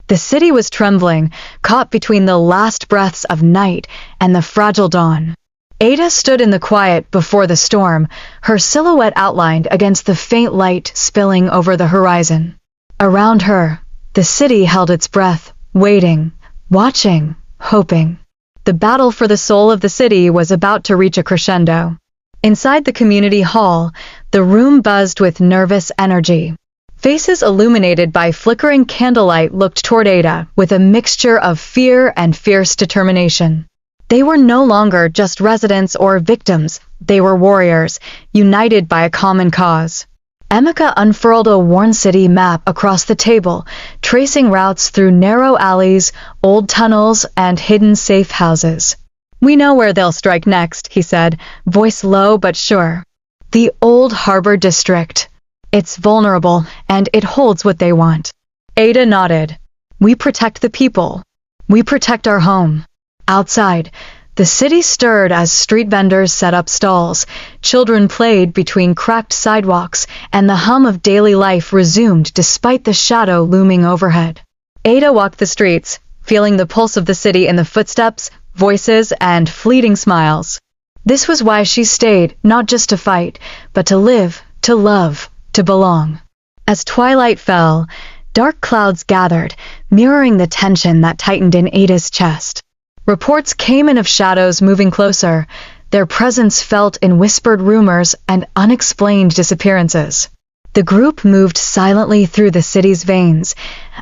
The city was trembling, caught between the last breaths of night and the fragile dawn. Ada stood in the quiet before the storm, her silhouette outlined against the faint light spilling over the horizon. Around her, the city held its breath, waiting, watching, hoping. The battle for the soul of the city was about to reach a crescendo. Inside the community hall, the room buzzed with nervous energy. Faces illuminated by flickering candlelight looked toward Ada with a mixture of fear and fierce determination. They were no longer just residents or victims, they were warriors, united by a common cause. Emeka unfurled a worn city map across the table, tracing routes through narrow alleys, old tunnels, and hidden safe houses. "We know where they'll strike next," he said, voice low but sure. "The old harbor district. It's vulnerable, and it holds what they want." Ada nodded. "We protect the people. We protect our home." Outside, the city stirred as street vendors set up stalls, children played between cracked sidewalks, and the hum of daily life resumed despite the shadow looming overhead. Ada walked the streets, feeling the pulse of the city in the footsteps, voices, and fleeting smiles. This was why she stayed, not just to fight, but to live, to love, to belong. As twilight fell, dark clouds gathered, mirroring the tension that tightened in Ada's chest. Reports came in of shadows moving closer, their presence felt in whispered rumors and unexplained disappearances. The group moved silently through the city's veins,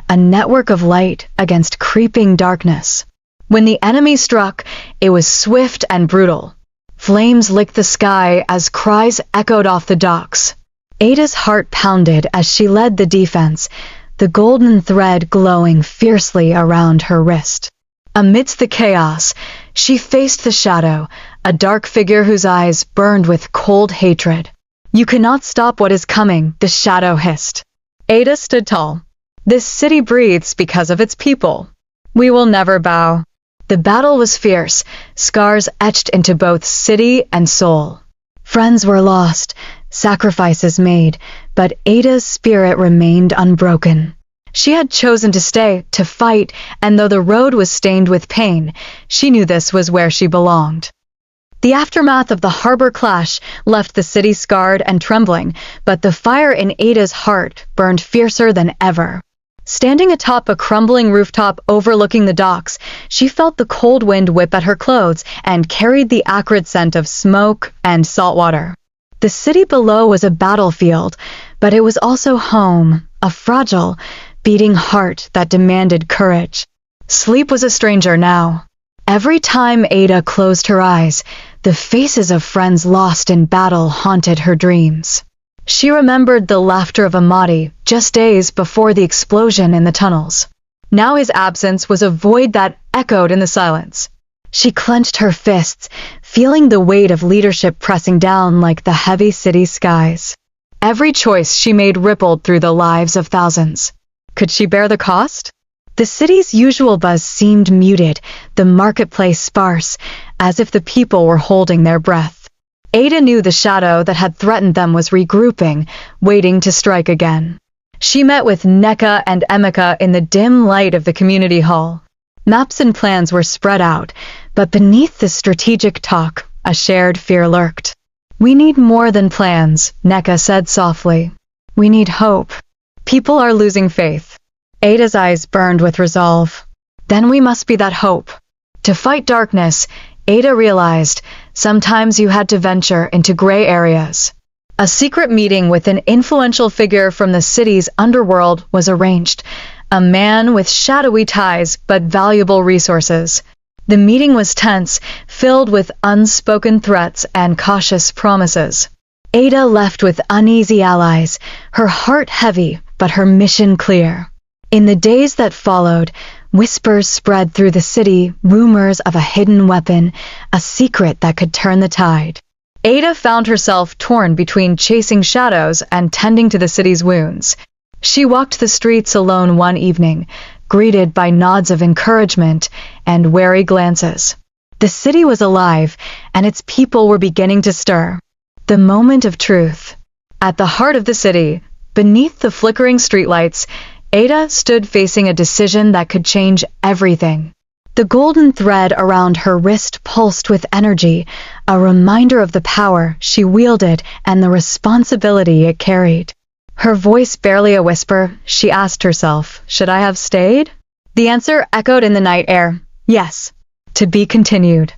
a network of light against creeping darkness. When the enemy struck, it was swift and brutal. Flames licked the sky as cries echoed off the docks. Ada's heart pounded as she led the defense, the golden thread glowing fiercely around her wrist. Amidst the chaos, she faced the shadow, a dark figure whose eyes burned with cold hatred. "You cannot stop what is coming," the shadow hissed. Ada stood tall. "This city breathes because of its people. We will never bow." The battle was fierce, scars etched into both city and soul. Friends were lost, sacrifices made, but Ada's spirit remained unbroken. She had chosen to stay, to fight, and though the road was stained with pain, she knew this was where she belonged. The aftermath of the harbor clash left the city scarred and trembling, but the fire in Ada's heart burned fiercer than ever. Standing atop a crumbling rooftop overlooking the docks, she felt the cold wind whip at her clothes and carried the acrid scent of smoke and salt water. The city below was a battlefield, but it was also home, a fragile, beating heart that demanded courage. Sleep was a stranger now. Every time Ada closed her eyes, the faces of friends lost in battle haunted her dreams. She remembered the laughter of Amadi just days before the explosion in the tunnels. Now his absence was a void that echoed in the silence. She clenched her fists, feeling the weight of leadership pressing down like the heavy city skies. Every choice she made rippled through the lives of thousands. Could she bear the cost? The city's usual buzz seemed muted, the marketplace sparse, as if the people were holding their breath. Ada knew the shadow that had threatened them was regrouping, waiting to strike again. She met with Neka and Emeka in the dim light of the community hall. Maps and plans were spread out, but beneath the strategic talk, a shared fear lurked. "We need more than plans," Neka said softly. "We need hope. People are losing faith." Ada's eyes burned with resolve. Then we must be that hope. To fight darkness, Ada realized, sometimes you had to venture into gray areas. A secret meeting with an influential figure from the city's underworld was arranged, a man with shadowy ties but valuable resources. The meeting was tense, filled with unspoken threats and cautious promises. Ada left with uneasy allies, her heart heavy but her mission clear. In the days that followed, whispers spread through the city, rumors of a hidden weapon, a secret that could turn the tide. Ada found herself torn between chasing shadows and tending to the city's wounds. She walked the streets alone one evening, greeted by nods of encouragement and wary glances. The city was alive, and its people were beginning to stir. The moment of truth. At the heart of the city, beneath the flickering streetlights, Ada stood facing a decision that could change everything. The golden thread around her wrist pulsed with energy, a reminder of the power she wielded and the responsibility it carried. Her voice barely a whisper, she asked herself, should I have stayed? The answer echoed in the night air, yes. To be continued.